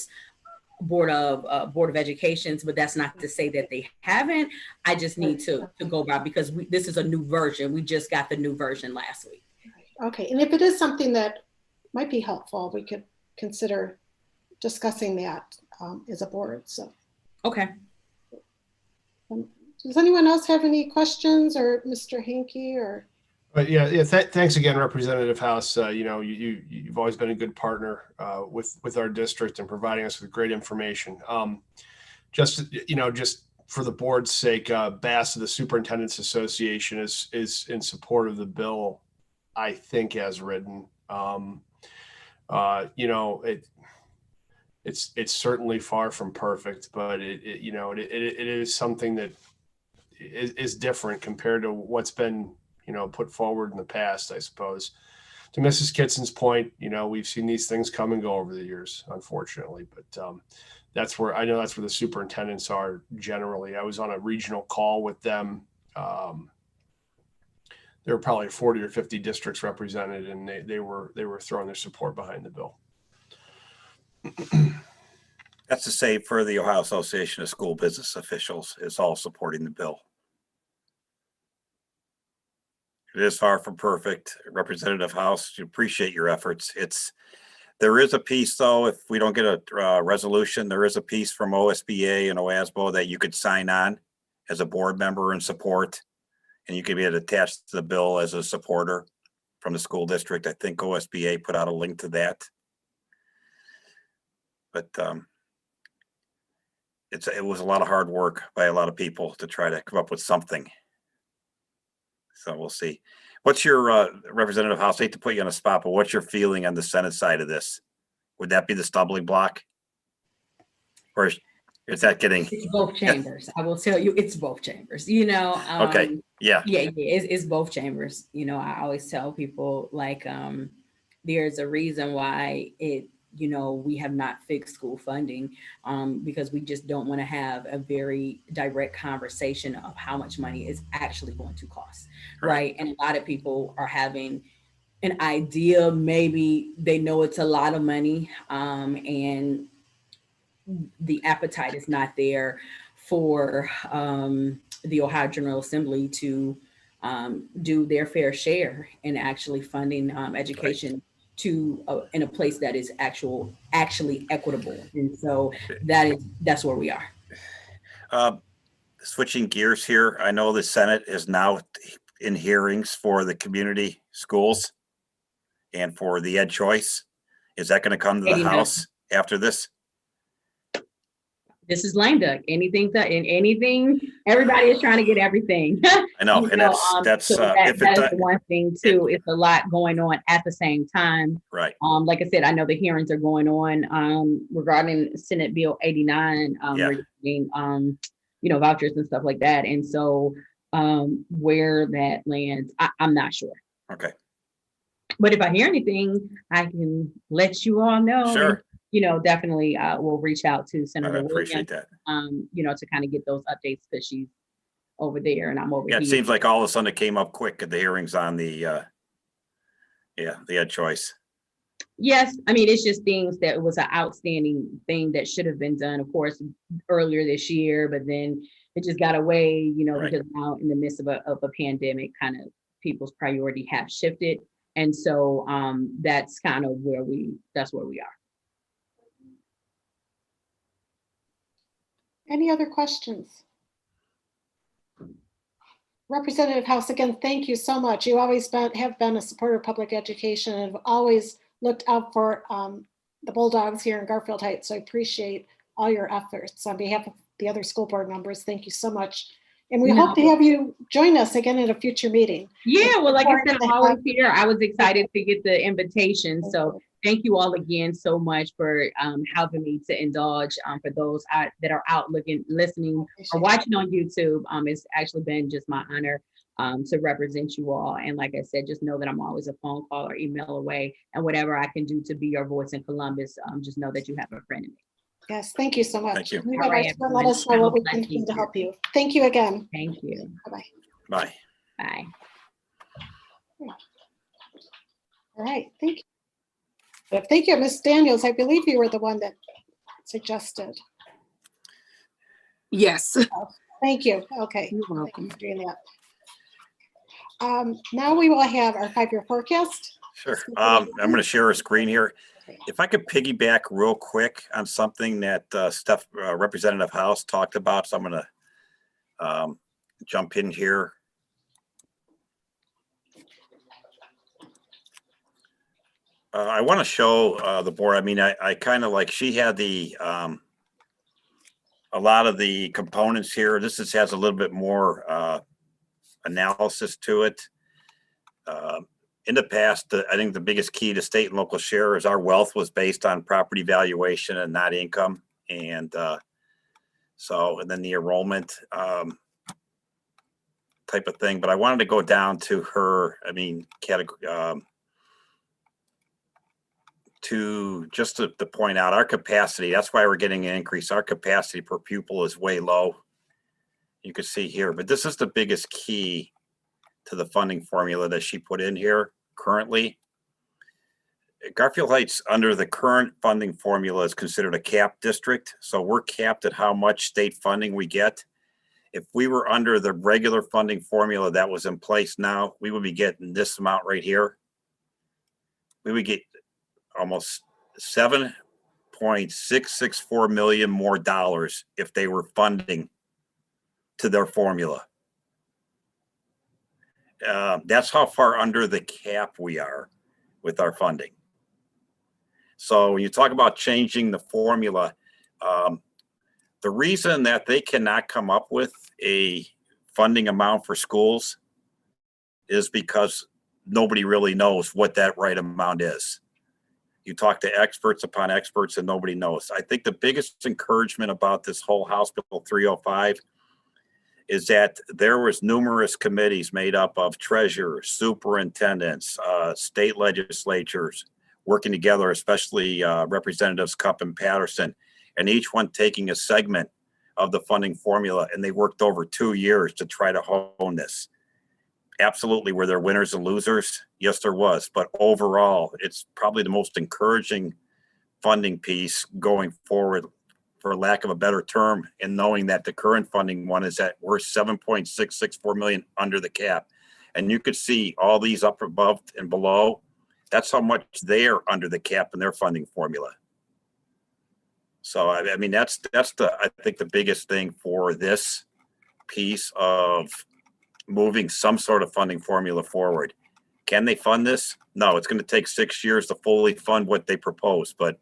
Speaker 8: of educations, but that's not to say that they haven't. I just need to go by because this is a new version. We just got the new version last week.
Speaker 3: Okay, and if it is something that might be helpful, we could consider discussing that as a board. So,
Speaker 8: okay.
Speaker 3: Does anyone else have any questions, or Mr. Hankey, or?
Speaker 7: Yeah. Thanks again, Representative House. You know, you've always been a good partner with our district and providing us with great information. Just for the board's sake, BASS, the Superintendent's Association, is in support of the bill, I think, as written. You know, it's certainly far from perfect, but it is something that is different compared to what's been, you know, put forward in the past, I suppose. To Mrs. Kitson's point, you know, we've seen these things come and go over the years, unfortunately, but that's where the superintendents are generally. I was on a regional call with them. There were probably 40 or 50 districts represented, and they were throwing their support behind the bill.
Speaker 2: That's to say, for the Ohio Association of School Business Officials is all supporting the bill. It is far from perfect. Representative House, we appreciate your efforts. There is a piece, though, if we don't get a resolution, there is a piece from OSBA and OASBO that you could sign on as a board member in support, and you could be attached to the bill as a supporter from the school district. I think OSBA put out a link to that. But it was a lot of hard work by a lot of people to try to come up with something. So we'll see. What's your Representative House? I hate to put you on a spot, but what's your feeling on the Senate side of this? Would that be the stumbling block, or is that getting?
Speaker 8: It's both chambers. I will tell you, it's both chambers. You know.
Speaker 2: Okay. Yeah.
Speaker 8: It's both chambers. You know, I always tell people like there's a reason why we have not fixed school funding because we just don't want to have a very direct conversation of how much money is actually going to cost, right? And a lot of people are having an idea, maybe they know it's a lot of money and the appetite is not there for the Ohio General Assembly to do their fair share in actually funding education in a place that is actually equitable. And so that's where we are.
Speaker 2: Switching gears here, I know the Senate is now in hearings for the community schools and for the ed choice. Is that going to come to the House after this?
Speaker 8: This is lame duck. Anything, everybody is trying to get everything.
Speaker 2: I know,
Speaker 8: You
Speaker 2: and
Speaker 8: know,
Speaker 2: that's
Speaker 8: so
Speaker 2: if it
Speaker 8: that is
Speaker 2: does,
Speaker 8: the one thing too. It's a lot going on at the same time.
Speaker 2: right.
Speaker 8: Like I said, I know the hearings are going on regarding Senate Bill 89,
Speaker 2: Yeah.
Speaker 8: regarding vouchers and stuff like that. And so where that lands, I'm not sure.
Speaker 2: Okay.
Speaker 8: But if I hear anything, I can let you all know.
Speaker 2: Sure.
Speaker 8: And, definitely we'll reach out to
Speaker 2: I
Speaker 8: Senator
Speaker 2: appreciate
Speaker 8: Williams,
Speaker 2: that.
Speaker 8: to kind of get those updates because she's over there and I'm over
Speaker 2: Yeah,
Speaker 8: here.
Speaker 2: it seems like all of a sudden it came up quick at the hearings on the ed choice.
Speaker 8: Yes, I mean, it's just things that was an outstanding thing that should have been done, of course, earlier this year, but then it just got away,
Speaker 2: Right.
Speaker 8: because now in the midst of a pandemic, kind of people's priority have shifted. And so that's kind of where we are.
Speaker 3: Any other questions? Representative House, again, thank you so much. You always have been a supporter of public education and have always looked out for the Bulldogs here in Garfield Heights. So I appreciate all your efforts. On behalf of the other school board members, thank you so much. And we hope to have you join us again at a future meeting.
Speaker 8: Yeah, well, like I said, I'm always here. I was excited to get the invitation. So thank you all again so much for helping me to indulge for those that are out listening, or watching on YouTube. It's actually been just my honor to represent you all. And like I said, just know that I'm always a phone call or email away. And whatever I can do to be your voice in Columbus, just know that you have a friend in me.
Speaker 3: Yes, thank you so much.
Speaker 2: Thank you.
Speaker 3: You
Speaker 8: All right,
Speaker 3: let us know what we can do to help you. Thank you again.
Speaker 8: Thank you.
Speaker 3: Bye-bye.
Speaker 2: Bye.
Speaker 8: Bye.
Speaker 3: All right, thank you. Thank you, Ms. Daniels. I believe you were the one that suggested.
Speaker 4: Yes.
Speaker 3: Thank you. Okay.
Speaker 4: You're
Speaker 3: Thank you
Speaker 4: welcome.
Speaker 3: for doing that. Now we will have our 5-year forecast.
Speaker 2: Sure. I'm going to share a screen here. If I could piggyback real quick on something that Representative House talked about, so I'm going to jump in here. I want to show the board. I mean, I kind of like, she had the a lot of the components here. This has a little bit more analysis to it. In the past, I think the biggest key to state and local share is our wealth was based on property valuation and not income. And and then the enrollment type of thing. But I wanted to go down to her, category, to point out our capacity. That's why we're getting an increase. Our capacity per pupil is way low. You can see here, but this is the biggest key to the funding formula that she put in here currently. Garfield Heights, under the current funding formula, is considered a capped district. So we're capped at how much state funding we get. If we were under the regular funding formula that was in place now, we would be getting this amount right here. We would get almost $7.664 million more dollars if they were funding to their formula. That's how far under the cap we are with our funding. So when you talk about changing the formula, the reason that they cannot come up with a funding amount for schools is because nobody really knows what that right amount is. You talk to experts upon experts and nobody knows. I think the biggest encouragement about this whole House Bill 305 is that there was numerous committees made up of treasurers, superintendents, state legislatures working together, especially Representatives Cupp and Patterson, and each one taking a segment of the funding formula, and they worked over 2 years to try to hone this. Absolutely, were there winners and losers? Yes, there was. But overall, it's probably the most encouraging funding piece going forward, for lack of a better term, in knowing that the current funding one is at worth $7.664 million under the cap. And you could see all these up above and below. That's how much they're under the cap in their funding formula. So I mean, I think the biggest thing for this piece of moving some sort of funding formula forward. Can they fund this? No, it's going to take 6 years to fully fund what they propose, but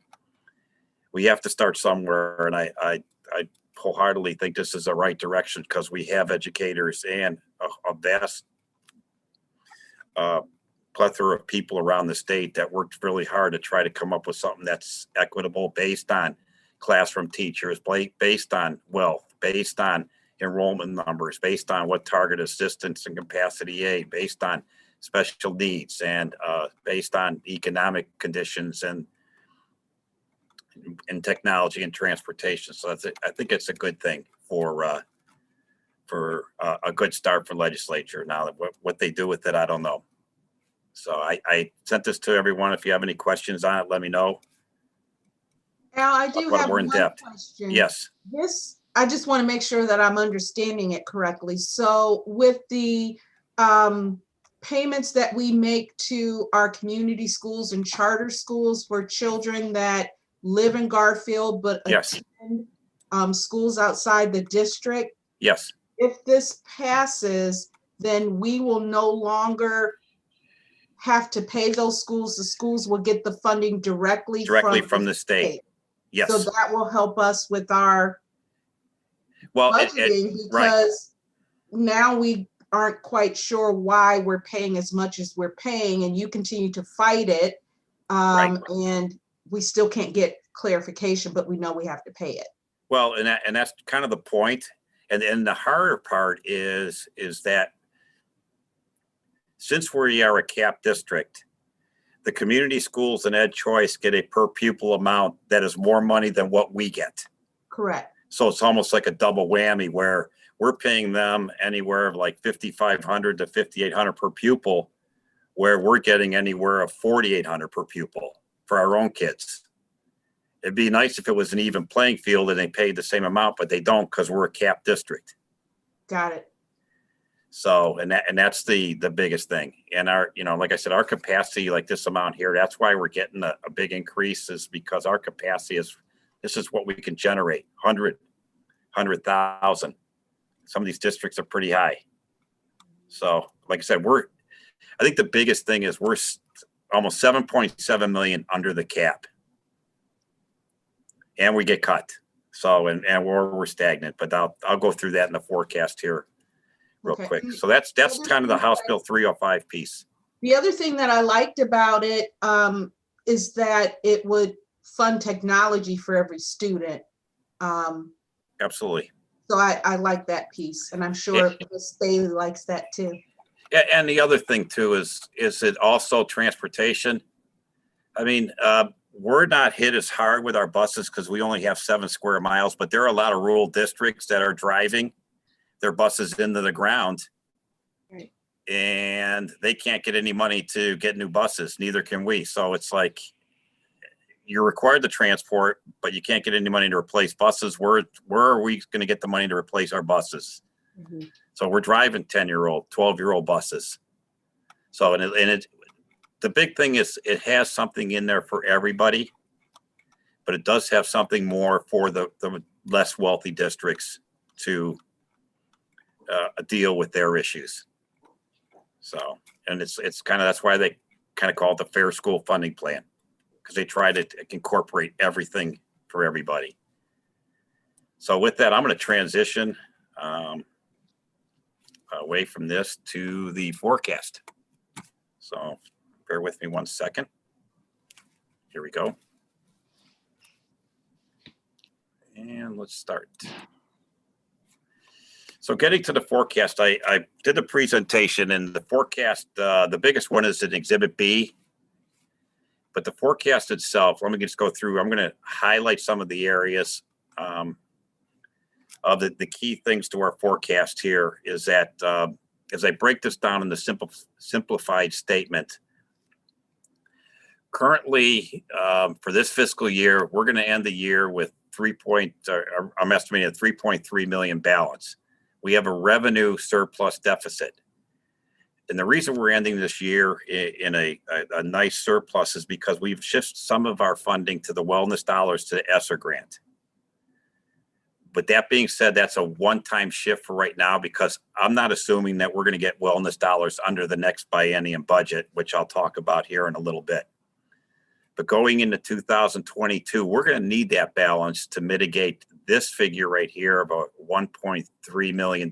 Speaker 2: we have to start somewhere. And I I wholeheartedly think this is the right direction because we have educators and a vast plethora of people around the state that worked really hard to try to come up with something that's equitable based on classroom teachers, based on wealth, based on enrollment numbers, based on what target assistance and capacity aid, based on special needs, and based on economic conditions and technology and transportation. So I think it's a good thing for a good start for legislature. Now, what they do with it, I don't know. So I sent this to everyone. If you have any questions on it, let me know.
Speaker 5: Al, I do
Speaker 2: But
Speaker 5: have
Speaker 2: we're in
Speaker 5: one
Speaker 2: depth.
Speaker 5: question.
Speaker 2: Yes.
Speaker 5: I just want to make sure that I'm understanding it correctly. So with the payments that we make to our community schools and charter schools for children that live in Garfield but
Speaker 2: Yes.
Speaker 5: attend schools outside the district,
Speaker 2: Yes.
Speaker 5: if this passes, then we will no longer have to pay those schools. The schools will get the funding directly
Speaker 2: From the state. Yes.
Speaker 5: So that will help us with our
Speaker 2: Well,
Speaker 5: budgeting, because now we aren't quite sure why we're paying as much as we're paying, and you continue to fight it. And we still can't get clarification, but we know we have to pay it.
Speaker 2: Well, and that's kind of the point. And the harder part is that since we are a cap district, the community schools and Ed Choice get a per pupil amount that is more money than what we get.
Speaker 5: Correct.
Speaker 2: So it's almost like a double whammy where we're paying them anywhere of like $5,500 to $5,800 per pupil, where we're getting anywhere of $4,800 per pupil for our own kids. It'd be nice if it was an even playing field and they paid the same amount, but they don't because we're a cap district.
Speaker 5: Got it.
Speaker 2: So, and that's the biggest thing. And our, like I said, our capacity, like this amount here, that's why we're getting a big increase, is because our capacity this is what we can generate, 100,000. Some of these districts are pretty high. So, like I said, I think the biggest thing is we're almost 7.7 million under the cap. And we get cut. So, and we're stagnant, but I'll go through that in the forecast here real quick. So that's kind of the House Bill 305 piece.
Speaker 5: The other thing that I liked about it is that it would fund technology for every student.
Speaker 2: Absolutely.
Speaker 5: So I like that piece, and I'm sure Ms. Bailey likes that too.
Speaker 2: And the other thing too is it also transportation. I mean, we're not hit as hard with our buses because we only have 7 square miles, but there are a lot of rural districts that are driving their buses into the ground.
Speaker 5: Right.
Speaker 2: And they can't get any money to get new buses. Neither can we. So it's like you're required to transport, but you can't get any money to replace buses. Where are we going to get the money to replace our buses?
Speaker 5: Mm-hmm.
Speaker 2: So we're driving 10-year-old, 12-year-old buses. So, the big thing is it has something in there for everybody, but it does have something more for the less wealthy districts to deal with their issues. So, and it's kind of, that's why they kind of call it the Fair School Funding Plan, because they try to incorporate everything for everybody. So with that, I'm going to transition away from this to the forecast. So bear with me one second. Here we go. And let's start. So getting to the forecast, I did the presentation, and the forecast, the biggest one is in Exhibit B. But the forecast itself, let me just go through. I'm going to highlight some of the areas of the key things to our forecast here is that as I break this down in the simplified statement, currently for this fiscal year, we're going to end the year with I'm estimating a 3.3 million balance. We have a revenue surplus deficit. And the reason we're ending this year in a nice surplus is because we've shifted some of our funding to the wellness dollars to the ESSER grant. But that being said, that's a one-time shift for right now, because I'm not assuming that we're going to get wellness dollars under the next biennium budget, which I'll talk about here in a little bit. But going into 2022, we're going to need that balance to mitigate this figure right here, about $1.3 million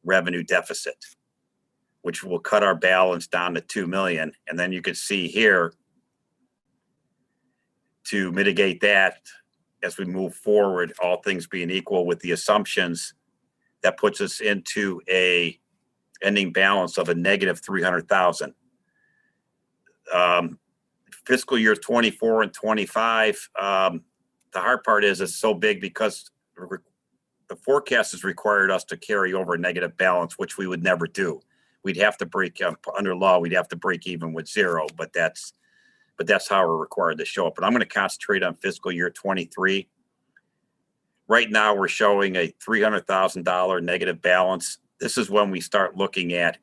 Speaker 2: revenue deficit, which will cut our balance down to 2 million. And then you can see here, to mitigate that as we move forward, all things being equal with the assumptions, that puts us into a ending balance of a negative 300,000. Fiscal years 24 and 25, the hard part is it's so big because the forecast has required us to carry over a negative balance, which we would never do. We'd have to break, under law, we'd have to break even with zero, but that's how we're required to show up. But I'm going to concentrate on fiscal year 23. Right now, we're showing a $300,000 negative balance. This is when we start looking at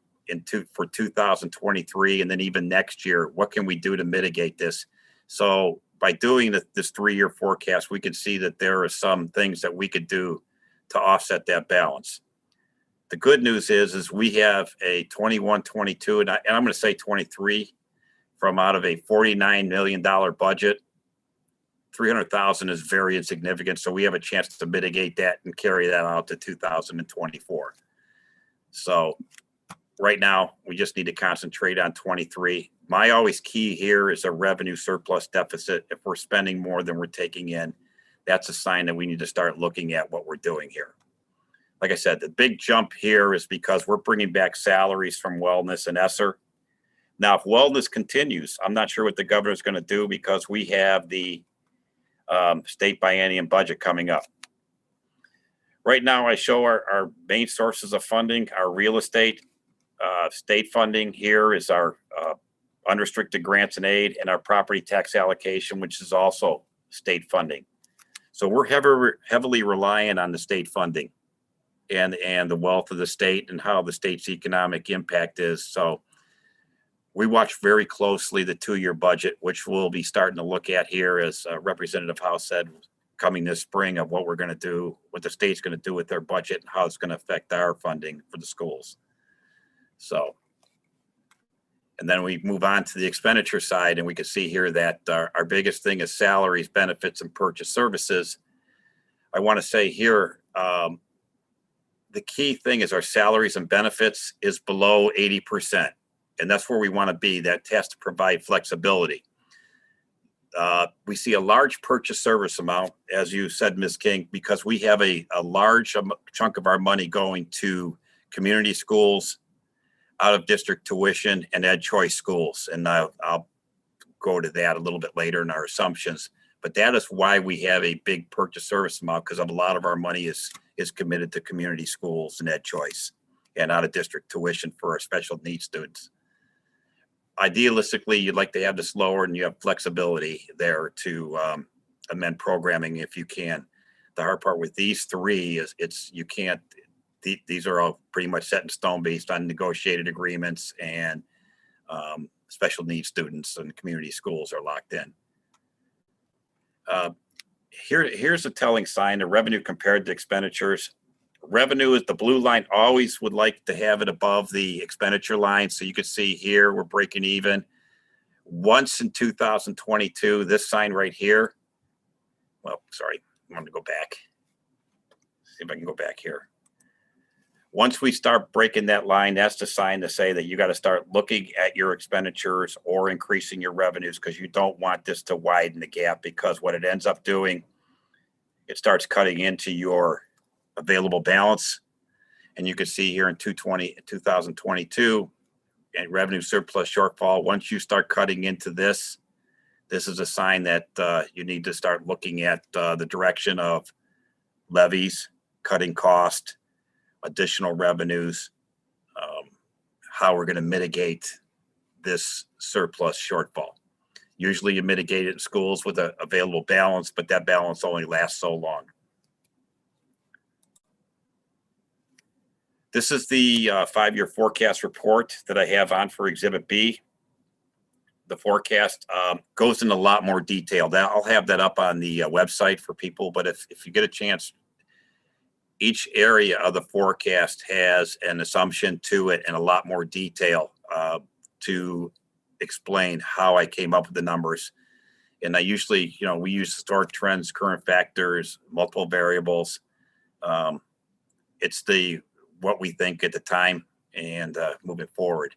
Speaker 2: for 2023 and then even next year, what can we do to mitigate this? So by doing this 3-year forecast, we can see that there are some things that we could do to offset that balance. The good news is we have a 21-22, and I'm going to say 23, from out of a $49 million budget. 300,000 is very insignificant, so we have a chance to mitigate that and carry that out to 2024. So right now, we just need to concentrate on 23. My always key here is a revenue surplus deficit. If we're spending more than we're taking in, that's a sign that we need to start looking at what we're doing here. Like I said, the big jump here is because we're bringing back salaries from wellness and ESSER. Now, if wellness continues, I'm not sure what the governor's going to do because we have the state biennium budget coming up. Right now, I show our main sources of funding, our real estate, state funding. Here is our unrestricted grants and aid, and our property tax allocation, which is also state funding. So we're heavily reliant on the state funding and the wealth of the state and how the state's economic impact is. So we watch very closely the 2-year budget, which we'll be starting to look at here, as Representative House said, coming this spring, of what we're going to do, what the state's going to do with their budget and how it's going to affect our funding for the schools. So, and then we move on to the expenditure side, and we can see here that our biggest thing is salaries, benefits, and purchase services. I want to say here, the key thing is our salaries and benefits is below 80%. And that's where we want to be. That has to provide flexibility. We see a large purchase service amount, as you said, Ms. King, because we have a large chunk of our money going to community schools, out of district tuition, and ed choice schools. And I'll go to that a little bit later in our assumptions. But that is why we have a big purchase service amount, because a lot of our money is committed to community schools and ed choice and out of district tuition for our special needs students. Idealistically, you'd like to have this lower, and you have flexibility there to amend programming if you can. The hard part with these three is you can't. These are all pretty much set in stone based on negotiated agreements, and special needs students and community schools are locked in. Here's a telling sign: the revenue compared to expenditures. Revenue is the blue line. Always would like to have it above the expenditure line. So you can see here, we're breaking even. Once in 2022, this sign right here. Well, sorry, I want to go back. See if I can go back here. Once we start breaking that line, that's the sign to say that you got to start looking at your expenditures or increasing your revenues, because you don't want this to widen the gap, because what it ends up doing, it starts cutting into your available balance. And you can see here in 2022 and revenue surplus shortfall, once you start cutting into this is a sign that you need to start looking at the direction of levies, cutting cost, additional revenues, how we're going to mitigate this surplus shortfall. Usually you mitigate it in schools with an available balance, but that balance only lasts so long. This is the 5-year forecast report that I have on for Exhibit B. The forecast goes into a lot more detail. I'll have that up on the website for people, but if you get a chance, each area of the forecast has an assumption to it and a lot more detail to explain how I came up with the numbers. And I usually, we use historic trends, current factors, multiple variables. It's what we think at the time and moving forward.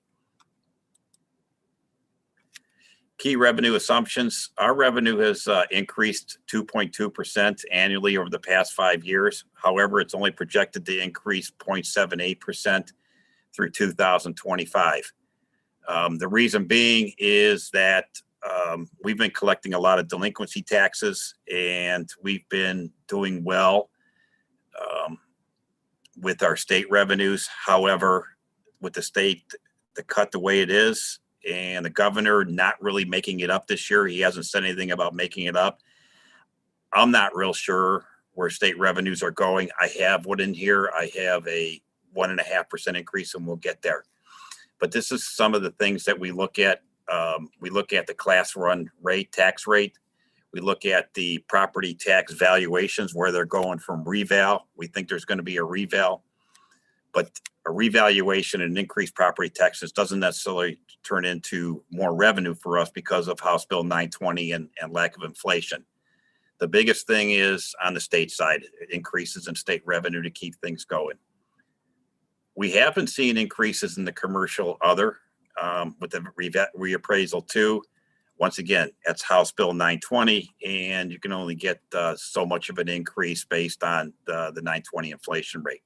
Speaker 2: Key revenue assumptions. Our revenue has increased 2.2% annually over the past 5 years. However, it's only projected to increase 0.78% through 2025. The reason being is that we've been collecting a lot of delinquency taxes, and we've been doing well with our state revenues. However, with the state, the cut the way it is, and the governor not really making it up this year, he hasn't said anything about making it up. I'm not real sure where state revenues are going. I have one in here. I have a 1.5% increase, and we'll get there. But this is some of the things that we look at. We look at the class run rate, tax rate. We look at the property tax valuations, where they're going from reval. We think there's going to be a reval, but a revaluation and increased property taxes doesn't necessarily turn into more revenue for us because of House Bill 920 and lack of inflation. The biggest thing is on the state side, increases in state revenue to keep things going. We have been seeing increases in the commercial other with the reappraisal too. Once again, that's House Bill 920, and you can only get so much of an increase based on the 920 inflation rate.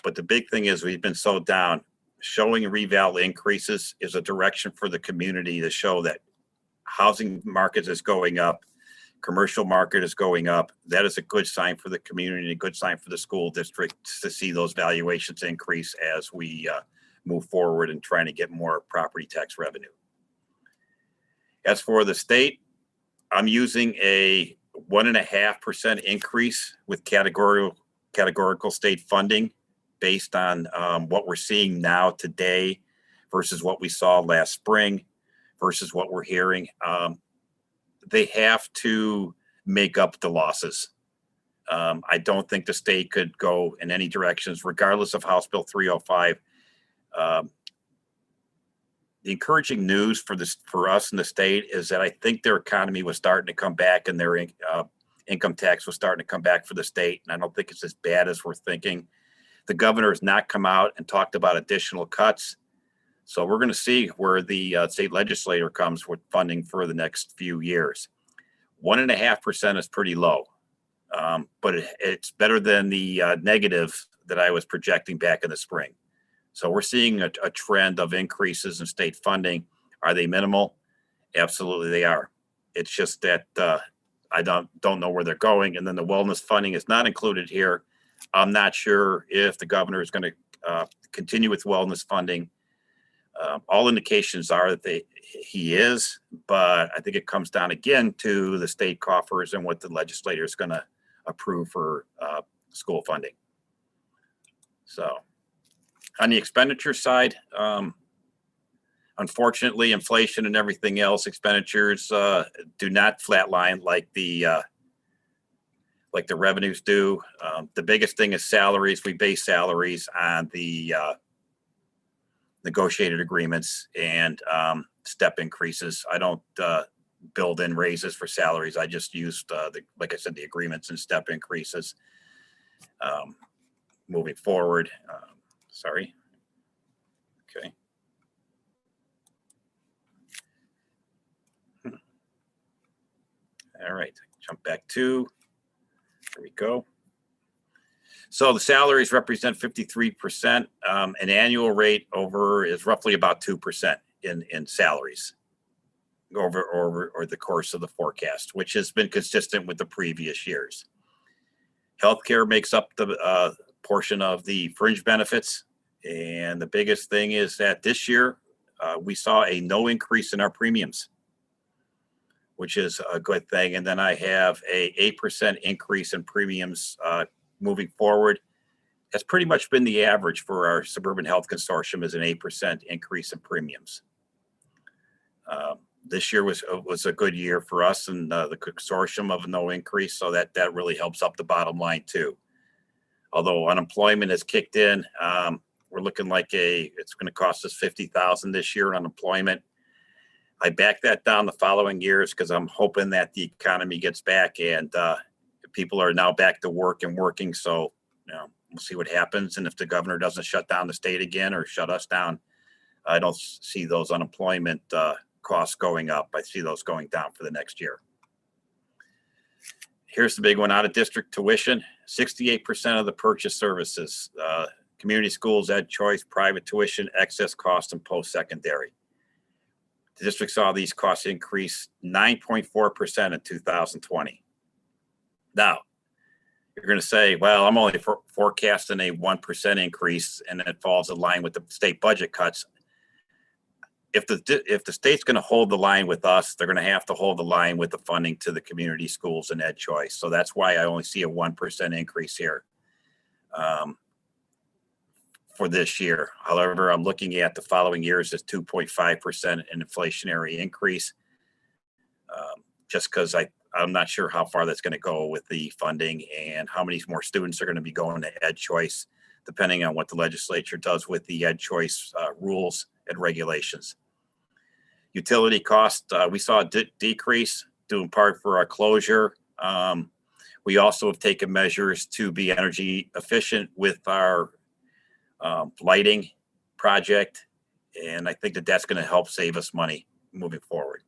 Speaker 2: But the big thing is we've been so down. Showing reval increases is a direction for the community to show that housing market is going up, commercial market is going up. That is a good sign for the community, a good sign for the school district to see those valuations increase as we move forward and trying to get more property tax revenue. As for the state, I'm using a 1.5% increase with categorical state funding based on what we're seeing now today versus what we saw last spring versus what we're hearing. They have to make up the losses. I don't think the state could go in any directions, regardless of House Bill 305. The encouraging news for us in the state is that I think their economy was starting to come back, and their income tax was starting to come back for the state. And I don't think it's as bad as we're thinking. The governor has not come out and talked about additional cuts. So we're going to see where the state legislature comes with funding for the next few years. 1.5% is pretty low, but it's better than the negative that I was projecting back in the spring. So we're seeing a trend of increases in state funding. Are they minimal? Absolutely, they are. It's just that I don't know where they're going. And then the wellness funding is not included here. I'm not sure if the governor is going to continue with wellness funding. All indications are that he is, but I think it comes down again to the state coffers and what the legislature is going to approve for school funding. So on the expenditure side, unfortunately, inflation and everything else, expenditures do not flatline like the revenues do. The biggest thing is salaries. We base salaries on the negotiated agreements and step increases. I don't build in raises for salaries. I just used, like I said, the agreements and step increases. Moving forward, sorry. Okay. All right, jump back to, there we go. So the salaries represent 53%. An annual rate over is roughly about 2% in salaries over the course of the forecast, which has been consistent with the previous years. Healthcare makes up the portion of the fringe benefits. And the biggest thing is that this year we saw a no increase in our premiums, which is a good thing. And then I have a 8% increase in premiums moving forward. That's pretty much been the average for our Suburban Health Consortium, is an 8% increase in premiums. This year was a good year for us and the consortium of no increase. So that really helps up the bottom line too. Although unemployment has kicked in, we're looking like it's going to cost us $50,000 this year in unemployment. I back that down the following years because I'm hoping that the economy gets back and people are now back to work and working. So, we'll see what happens. And if the governor doesn't shut down the state again or shut us down, I don't see those unemployment costs going up. I see those going down for the next year. Here's the big one: out of district tuition, 68% of the purchase services, community schools, ed choice, private tuition, excess cost, and post-secondary. The district saw these costs increase 9.4% in 2020. Now, you're going to say, well, I'm only forecasting a 1% increase, and it falls in line with the state budget cuts. If the state's going to hold the line with us, they're going to have to hold the line with the funding to the community schools and ed choice. So that's why I only see a 1% increase here for this year. However, I'm looking at the following years as 2.5% an inflationary increase, just because I'm not sure how far that's going to go with the funding and how many more students are going to be going to ed choice, depending on what the legislature does with the ed choice rules and regulations. Utility cost, we saw a decrease due in part for our closure. We also have taken measures to be energy efficient with our lighting project, and I think that that's going to help save us money moving forward.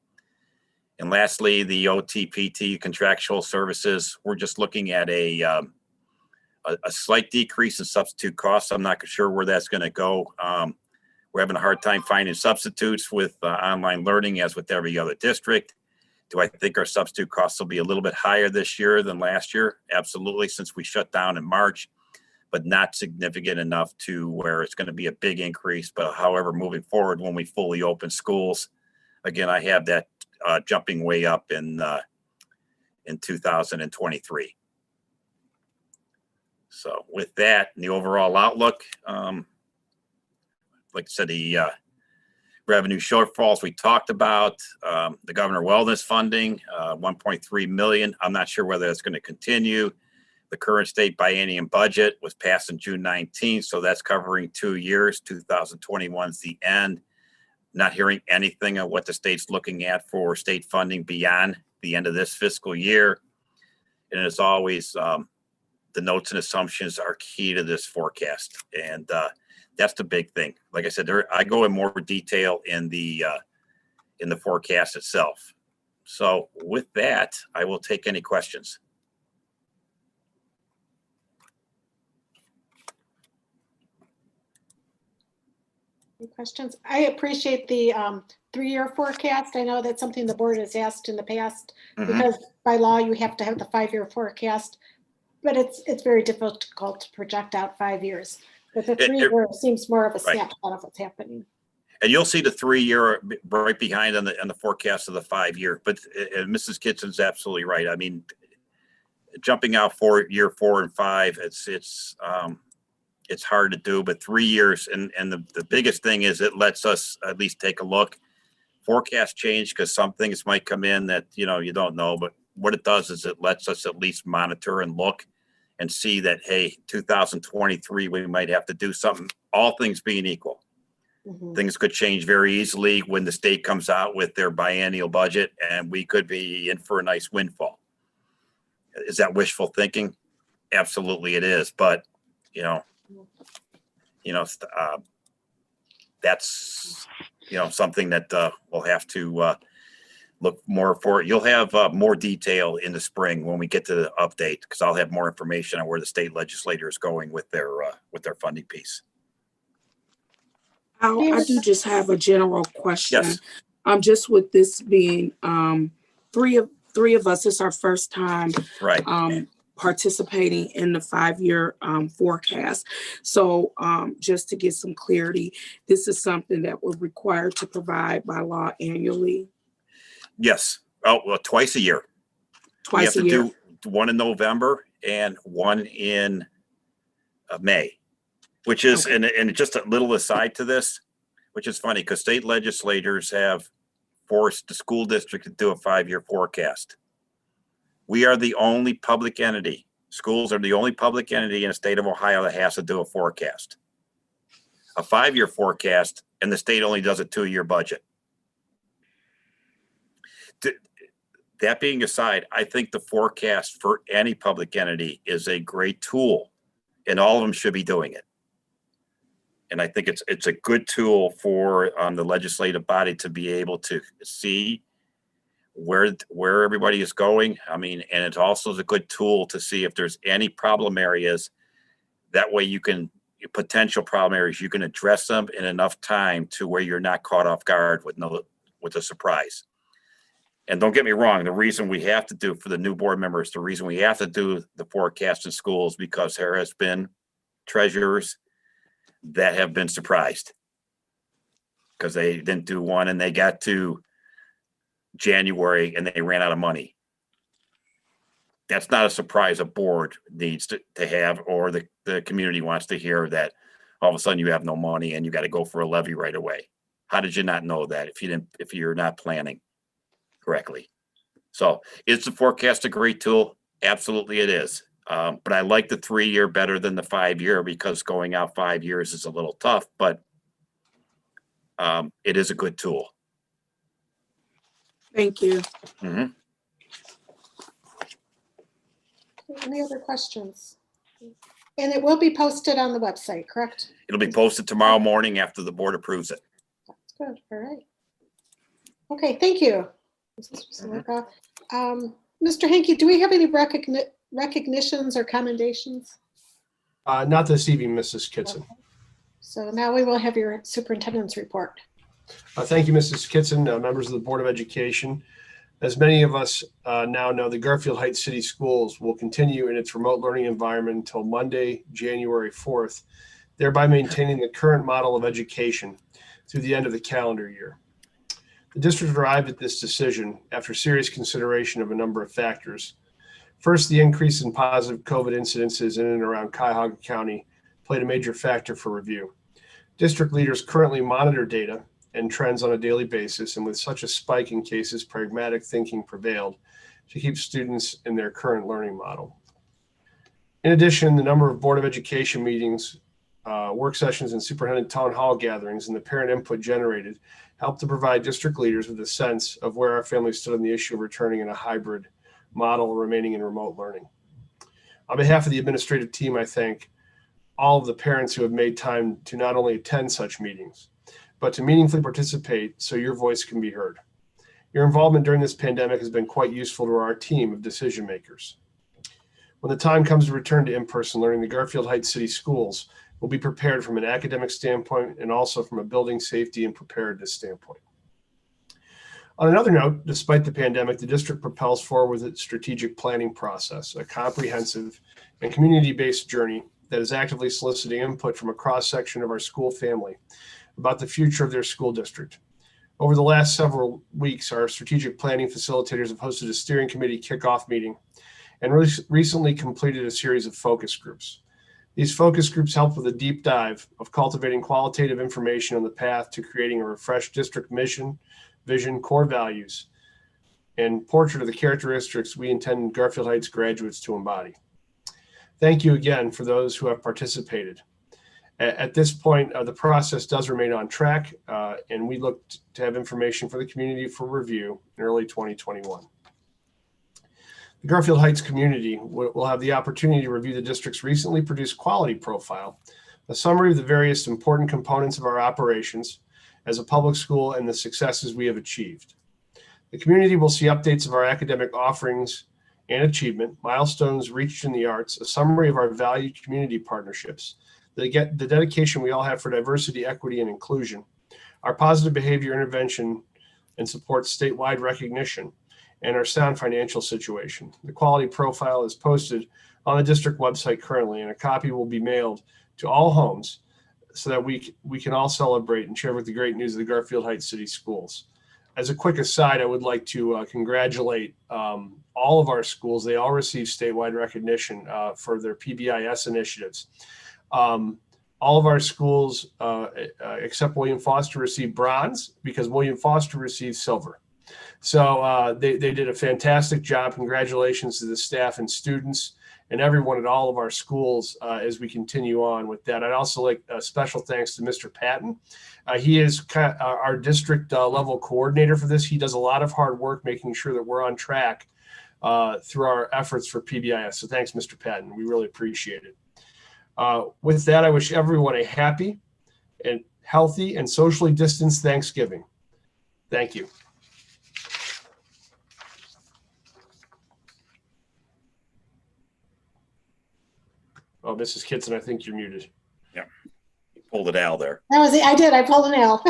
Speaker 2: And lastly, the OTPT contractual services, we're just looking at a slight decrease in substitute costs. I'm not sure where that's going to go. We're having a hard time finding substitutes with online learning, as with every other district. Do I think our substitute costs will be a little bit higher this year than last year? Absolutely, since we shut down in March, but not significant enough to where it's going to be a big increase. But however, moving forward, when we fully open schools, again, I have that jumping way up in 2023. So with that, and the overall outlook, like I said, the revenue shortfalls we talked about, the governor wellness funding, 1.3 million. I'm not sure whether that's going to continue. The current state biennium budget was passed on June 19th, so that's covering 2 years. 2021 is the end. Not hearing anything of what the state's looking at for state funding beyond the end of this fiscal year. And as always, the notes and assumptions are key to this forecast. And that's the big thing. Like I said, I go in more detail in the forecast itself. So with that, I will take any questions.
Speaker 3: Any questions? I appreciate the 3-year forecast. I know that's something the board has asked in the past, because by law you have to have the 5-year forecast, but it's very difficult to project out 5 years. But the 3-year seems more of a snapshot of what's happening.
Speaker 2: And you'll see the 3-year right behind on the forecast of the 5-year. But Mrs. Kitson's absolutely right. I mean, jumping out for year 4 and 5, it's hard to do. But 3 years, and the biggest thing is it lets us at least take a look. Forecast change because some things might come in that you don't know. But what it does is it lets us at least monitor and look and see that, hey, 2023, we might have to do something, all things being equal. Things could change very easily when the state comes out with their biennial budget, and we could be in for a nice windfall. Is that wishful thinking? Absolutely it is. But, that's, something that we'll have to look more for. You'll have more detail in the spring when we get to the update, because I'll have more information on where the state legislature is going with their funding piece.
Speaker 4: I do just have a general question.
Speaker 2: Yes.
Speaker 4: Just with this being three of us, it's our first time
Speaker 2: Right.
Speaker 4: Participating in the 5-year forecast. So just to get some clarity, this is something that we're required to provide by law annually?
Speaker 2: Yes. Oh, well, twice a year.
Speaker 4: Twice a year.
Speaker 2: We have to do one in November and one in May, which is,
Speaker 4: Okay.
Speaker 2: and just a little aside to this, which is funny because state legislators have forced the school district to do a 5-year forecast. We are the only public entity. Schools are the only public entity in the state of Ohio that has to do a forecast. A 5-year forecast, and the state only does a 2-year budget. That being aside, I think the forecast for any public entity is a great tool, and all of them should be doing it. And I think it's a good tool for the legislative body to be able to see where everybody is going. I mean, and it's also a good tool to see if there's any problem areas. That way you can, potential problem areas, you can address them in enough time to where you're not caught off guard with a surprise. And don't get me wrong, the reason we have to do for the new board members, the reason we have to do the forecast in schools, because there has been treasurers that have been surprised because they didn't do one and they got to January and they ran out of money. That's not a surprise a board needs to have, or the community wants to hear that all of a sudden you have no money and you got to go for a levy right away. How did you not know that if you're not planning correctly? So is the forecast a great tool? Absolutely it is. But I like the 3-year better than the 5-year, because going out 5 years is a little tough, but it is a good tool.
Speaker 4: Thank you.
Speaker 2: Mhm.
Speaker 3: Any other questions? And it will be posted on the website, correct?
Speaker 2: It'll be posted tomorrow morning after the board approves it.
Speaker 3: That's good. All right. Okay, thank you. Mr. Hankey, do we have any recognitions or commendations?
Speaker 7: Not this evening, Mrs. Kitson.
Speaker 3: So now we will have your superintendent's report.
Speaker 7: Thank you, Mrs. Kitson, members of the Board of Education. As many of us now know, the Garfield Heights City Schools will continue in its remote learning environment until Monday, January 4th, thereby maintaining the current model of education through the end of the calendar year. The district arrived at this decision after serious consideration of a number of factors. First, the increase in positive COVID incidences in and around Cuyahoga County played a major factor for review. District leaders currently monitor data and trends on a daily basis, and with such a spike in cases, pragmatic thinking prevailed to keep students in their current learning model. In addition, the number of Board of Education meetings, work sessions, and superintendent town hall gatherings and the parent input generated helped to provide district leaders with a sense of where our families stood on the issue of returning in a hybrid model or remaining in remote learning. On behalf of the administrative team, I thank all of the parents who have made time to not only attend such meetings, but to meaningfully participate so your voice can be heard. Your involvement during this pandemic has been quite useful to our team of decision makers. When the time comes to return to in-person learning, the Garfield Heights City Schools will be prepared from an academic standpoint and also from a building safety and preparedness standpoint. On another note, despite the pandemic, the district propels forward with its strategic planning process, a comprehensive and community-based journey that is actively soliciting input from a cross-section of our school family about the future of their school district. Over the last several weeks, our strategic planning facilitators have hosted a steering committee kickoff meeting and recently completed a series of focus groups. These focus groups help with a deep dive of cultivating qualitative information on the path to creating a refreshed district mission, vision, core values, and portrait of the characteristics we intend Garfield Heights graduates to embody. Thank you again for those who have participated. At this point, the process does remain on track, and we look to have information for the community for review in early 2021. The Garfield Heights community will have the opportunity to review the district's recently produced quality profile, a summary of the various important components of our operations as a public school and the successes we have achieved. The community will see updates of our academic offerings and achievement, milestones reached in the arts, a summary of our valued community partnerships, the dedication we all have for diversity, equity, and inclusion, our positive behavior intervention and support statewide recognition, and our sound financial situation. The quality profile is posted on the district website currently, and a copy will be mailed to all homes so that we can all celebrate and share with the great news of the Garfield Heights City Schools. As a quick aside, I would like to congratulate all of our schools. They all received statewide recognition for their PBIS initiatives. All of our schools, except William Foster, received bronze because William Foster received silver. So they did a fantastic job. Congratulations to the staff and students and everyone at all of our schools as we continue on with that. I'd also like a special thanks to Mr. Patton. He is our district level coordinator for this. He does a lot of hard work making sure that we're on track through our efforts for PBIS. So thanks, Mr. Patton. We really appreciate it. With that, I wish everyone a happy and healthy and socially distanced Thanksgiving. Thank you. Oh, Mrs. Kitson, I think you're muted.
Speaker 2: Yeah, you pulled it out there.
Speaker 3: That was it. I did. I pulled an L.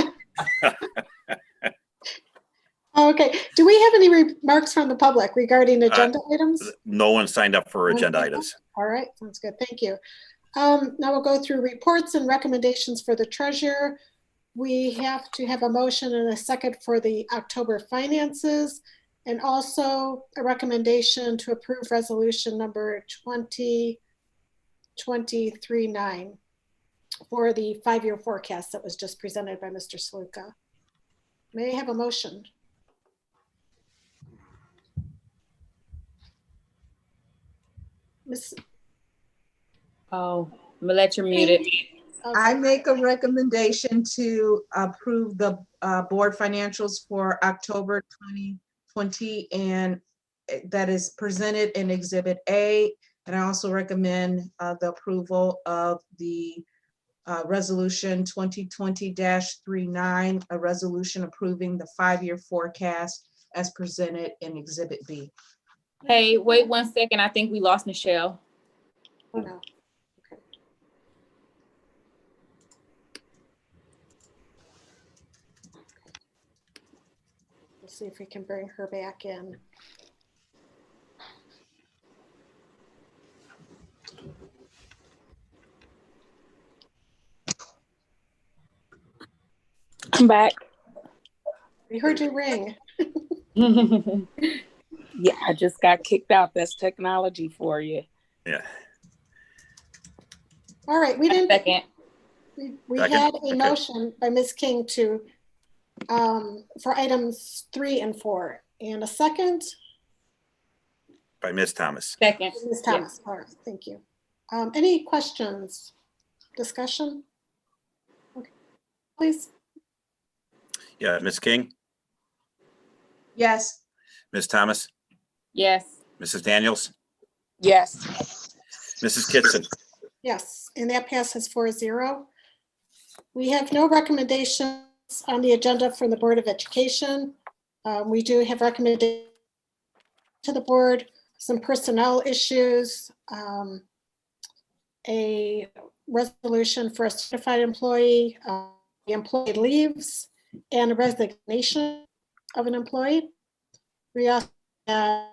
Speaker 3: Okay. Do we have any remarks from the public regarding agenda items?
Speaker 2: No one signed up for agenda items.
Speaker 3: All right. Sounds good. Thank you. Now we'll go through reports and recommendations for the treasurer. We have to have a motion and a second for the October finances, and also a recommendation to approve resolution number 2023-9 for the 5-year forecast that was just presented by Mr. Sluka. May I have a motion? Miss.
Speaker 6: Oh, I'm gonna let you mute it.
Speaker 3: Okay.
Speaker 5: I make a recommendation to approve the board financials for October 2020, and that is presented in Exhibit A. And I also recommend the approval of the resolution 2020-39, a resolution approving the 5-year forecast as presented in Exhibit B.
Speaker 6: Hey, wait 1 second. I think we lost Michelle.
Speaker 3: Oh, no. Okay. Let's see if we can bring her back in.
Speaker 9: I'm back.
Speaker 3: We heard you ring.
Speaker 9: Yeah, I just got kicked out. That's technology for you.
Speaker 2: Yeah.
Speaker 3: All right, we didn't.
Speaker 6: Second.
Speaker 3: We
Speaker 2: Second.
Speaker 3: had a
Speaker 2: Okay.
Speaker 3: motion by Ms. King to for items 3 and 4, and a second.
Speaker 2: By Ms. Thomas.
Speaker 6: Second.
Speaker 3: Ms. Thomas. All right, thank you. Any questions? Discussion? Okay, please.
Speaker 2: Yeah, Ms. King,
Speaker 5: Yes.
Speaker 2: Ms. Thomas,
Speaker 6: Yes.
Speaker 2: Mrs. Daniels,
Speaker 9: Yes.
Speaker 2: Mrs. Kitson.
Speaker 3: Yes, and that passes 4-0. We have no recommendations on the agenda from the Board of Education. We do have recommendations to the board, some personnel issues, a resolution for a certified employee, the employee leaves, and a resignation of an employee. We also have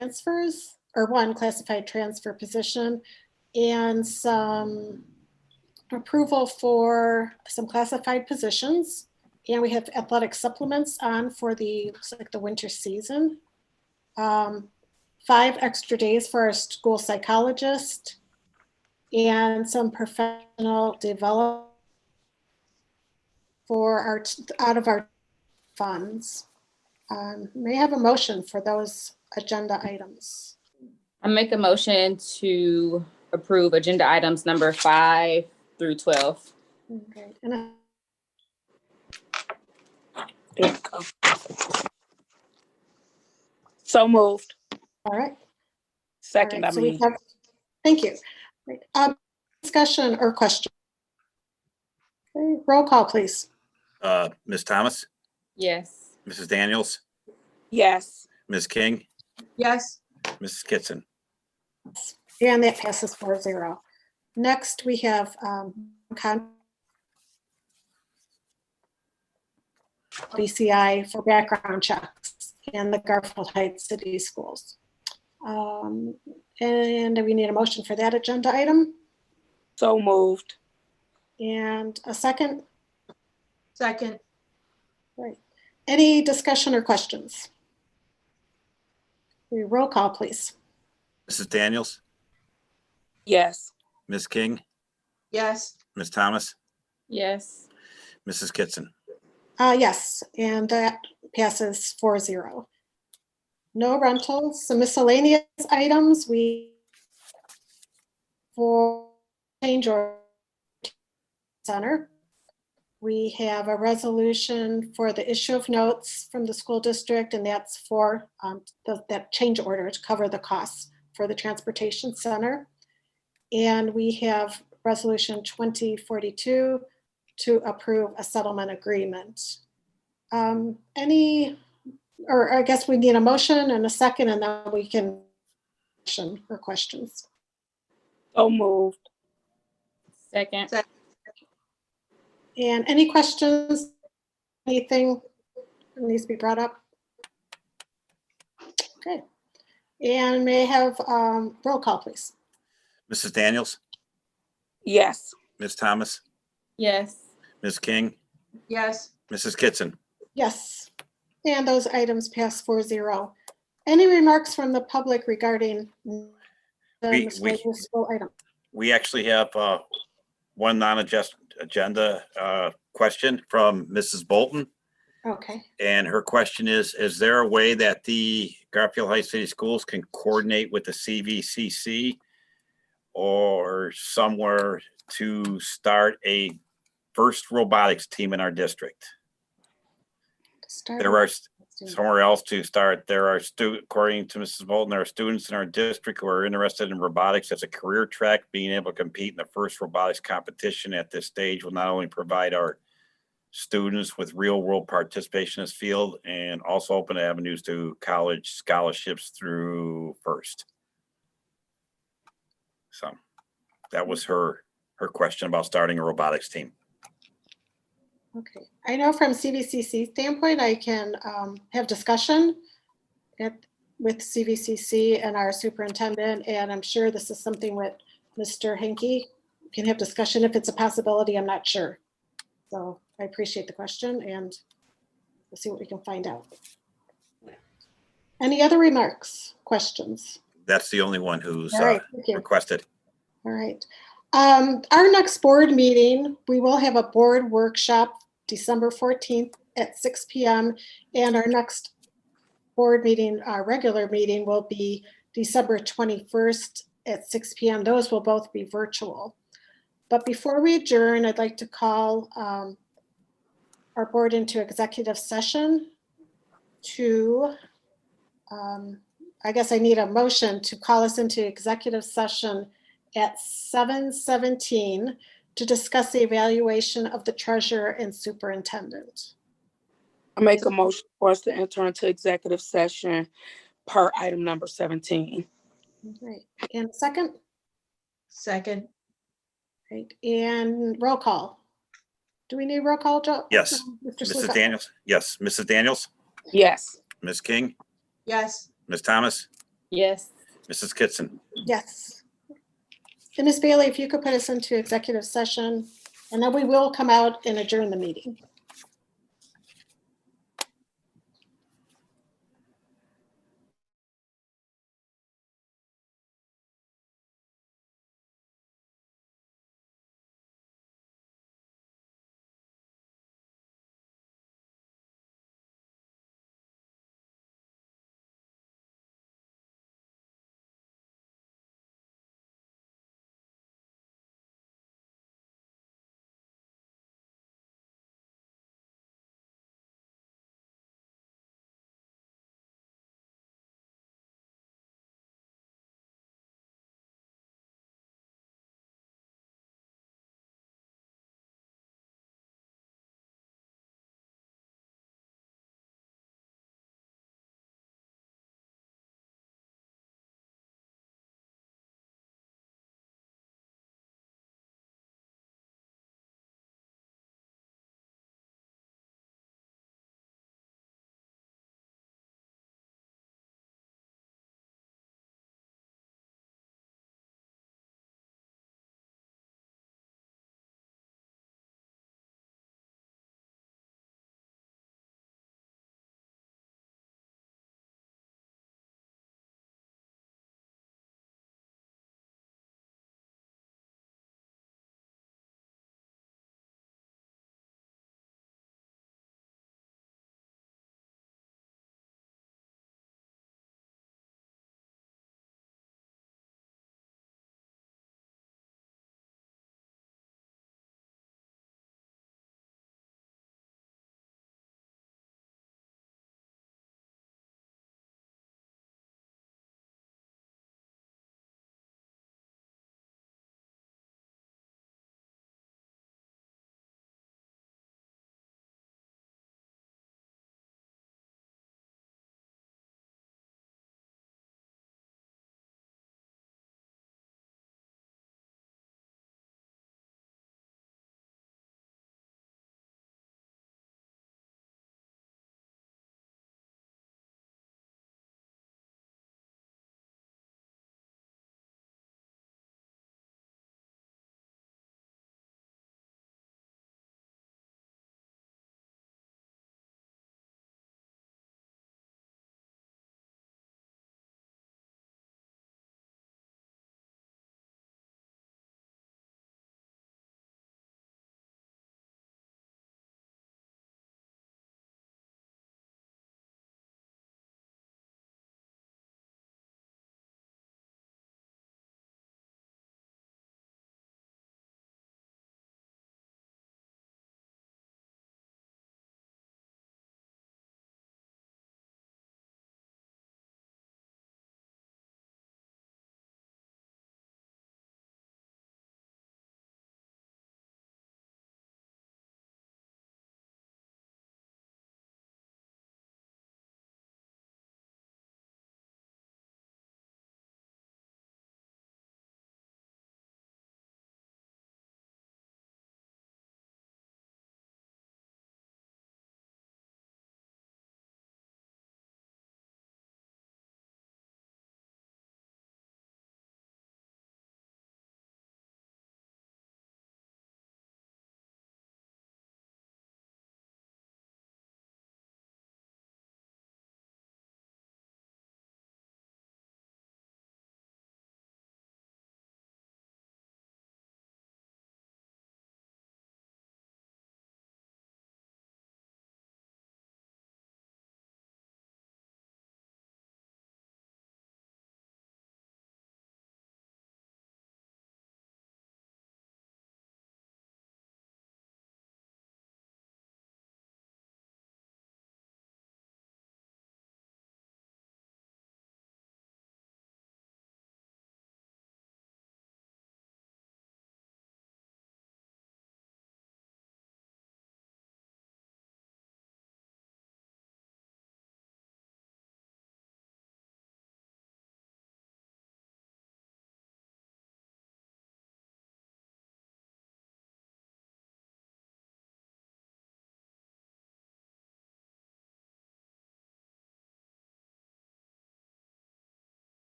Speaker 3: transfers, or one classified transfer position, and some approval for some classified positions. And we have athletic supplements on for the, looks like the winter season. 5 extra days for our school psychologist, and some professional development for our, out of our funds. May I have a motion for those agenda items?
Speaker 6: I make a motion to approve agenda items number 5 through 12.
Speaker 3: Okay, and
Speaker 9: There you go. So moved.
Speaker 3: all right.
Speaker 9: Second,
Speaker 3: All right, so
Speaker 9: I
Speaker 3: we
Speaker 9: mean.
Speaker 3: have- Thank you. Right, discussion or question? Okay, roll call, please.
Speaker 2: Ms. Thomas,
Speaker 6: Yes.
Speaker 2: Mrs. Daniels,
Speaker 9: Yes.
Speaker 2: Ms. King,
Speaker 5: Yes.
Speaker 2: Mrs. Kitson.
Speaker 3: And that passes 4-0. Next, we have BCI for background checks in the Garfield Heights City Schools. And we need a motion for that agenda item,
Speaker 9: So moved.
Speaker 3: and a second.
Speaker 5: Second.
Speaker 3: Right. Any discussion or questions? Roll call, please.
Speaker 2: Mrs. Daniels,
Speaker 9: Yes.
Speaker 2: Ms. King,
Speaker 5: Yes.
Speaker 2: Ms. Thomas,
Speaker 6: Yes.
Speaker 2: Mrs. Kitson.
Speaker 3: Yes, and that passes 4-0. No rentals. Some miscellaneous items. We for change order center. We have a resolution for the issue of notes from the school district, and that's for that change order to cover the costs for the transportation center. And we have resolution 2042 to approve a settlement agreement. Or I guess we need a motion and a second, and then we can or questions.
Speaker 9: So moved.
Speaker 6: Second.
Speaker 3: And any questions? Anything that needs to be brought up? Okay. And may I have roll call, please?
Speaker 2: Mrs. Daniels,
Speaker 9: Yes.
Speaker 2: Ms. Thomas,
Speaker 6: Yes.
Speaker 2: Ms. King,
Speaker 5: Yes.
Speaker 2: Mrs. Kitson.
Speaker 3: Yes. And those items pass 4-0. Any remarks from the public regarding the miscellaneous school item?
Speaker 2: We actually have one non-agenda question from Mrs. Bolton.
Speaker 3: Okay.
Speaker 2: And her question is there a way that the Garfield Heights City Schools can coordinate with the CVCC or somewhere to start a first robotics team in our district? There are somewhere else to start. There are according to Mrs. Bolton, there are students in our district who are interested in robotics as a career track. Being able to compete in the first robotics competition at this stage will not only provide our students with real world participation in this field and also open avenues to college scholarships through FIRST. So that was her question about starting a robotics team.
Speaker 3: Okay. I know from CVCC standpoint, I can have discussion with CVCC and our superintendent, and I'm sure this is something with Mr. Henke can have discussion. If it's a possibility, I'm not sure. So I appreciate the question, and we'll see what we can find out. Any other remarks, questions?
Speaker 2: That's the only one who's
Speaker 3: All right, thank you.
Speaker 2: requested.
Speaker 3: All right. Our next board meeting, we will have a board workshop December 14th at 6 p.m. And our next board meeting, our regular meeting, will be December 21st at 6 p.m. Those will both be virtual. But before we adjourn, I'd like to call our board into executive session to, I guess I need a motion to call us into executive session at 7:17 to discuss the evaluation of the treasurer and superintendent.
Speaker 9: I make a motion for us to enter into executive session per item number 17.
Speaker 3: Right. And second?
Speaker 5: Second.
Speaker 3: Right. And roll call. Do we need roll call, Joe?
Speaker 2: Yes.
Speaker 3: Mr.
Speaker 2: Mrs.
Speaker 3: Sluka?
Speaker 2: Daniels. Yes. Mrs. Daniels,
Speaker 9: Yes.
Speaker 2: Ms. King,
Speaker 5: Yes.
Speaker 2: Ms. Thomas,
Speaker 6: Yes.
Speaker 2: Mrs. Kitson.
Speaker 3: Yes. And Ms. Bailey, if you could put us into executive session, and then we will come out and adjourn the meeting.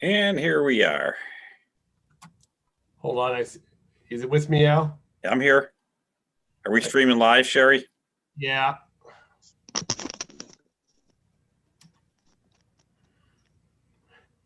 Speaker 2: And here we are.
Speaker 7: Hold on. Is it with me, Al?
Speaker 2: I'm here. Are we streaming live, Sherry?
Speaker 7: Yeah.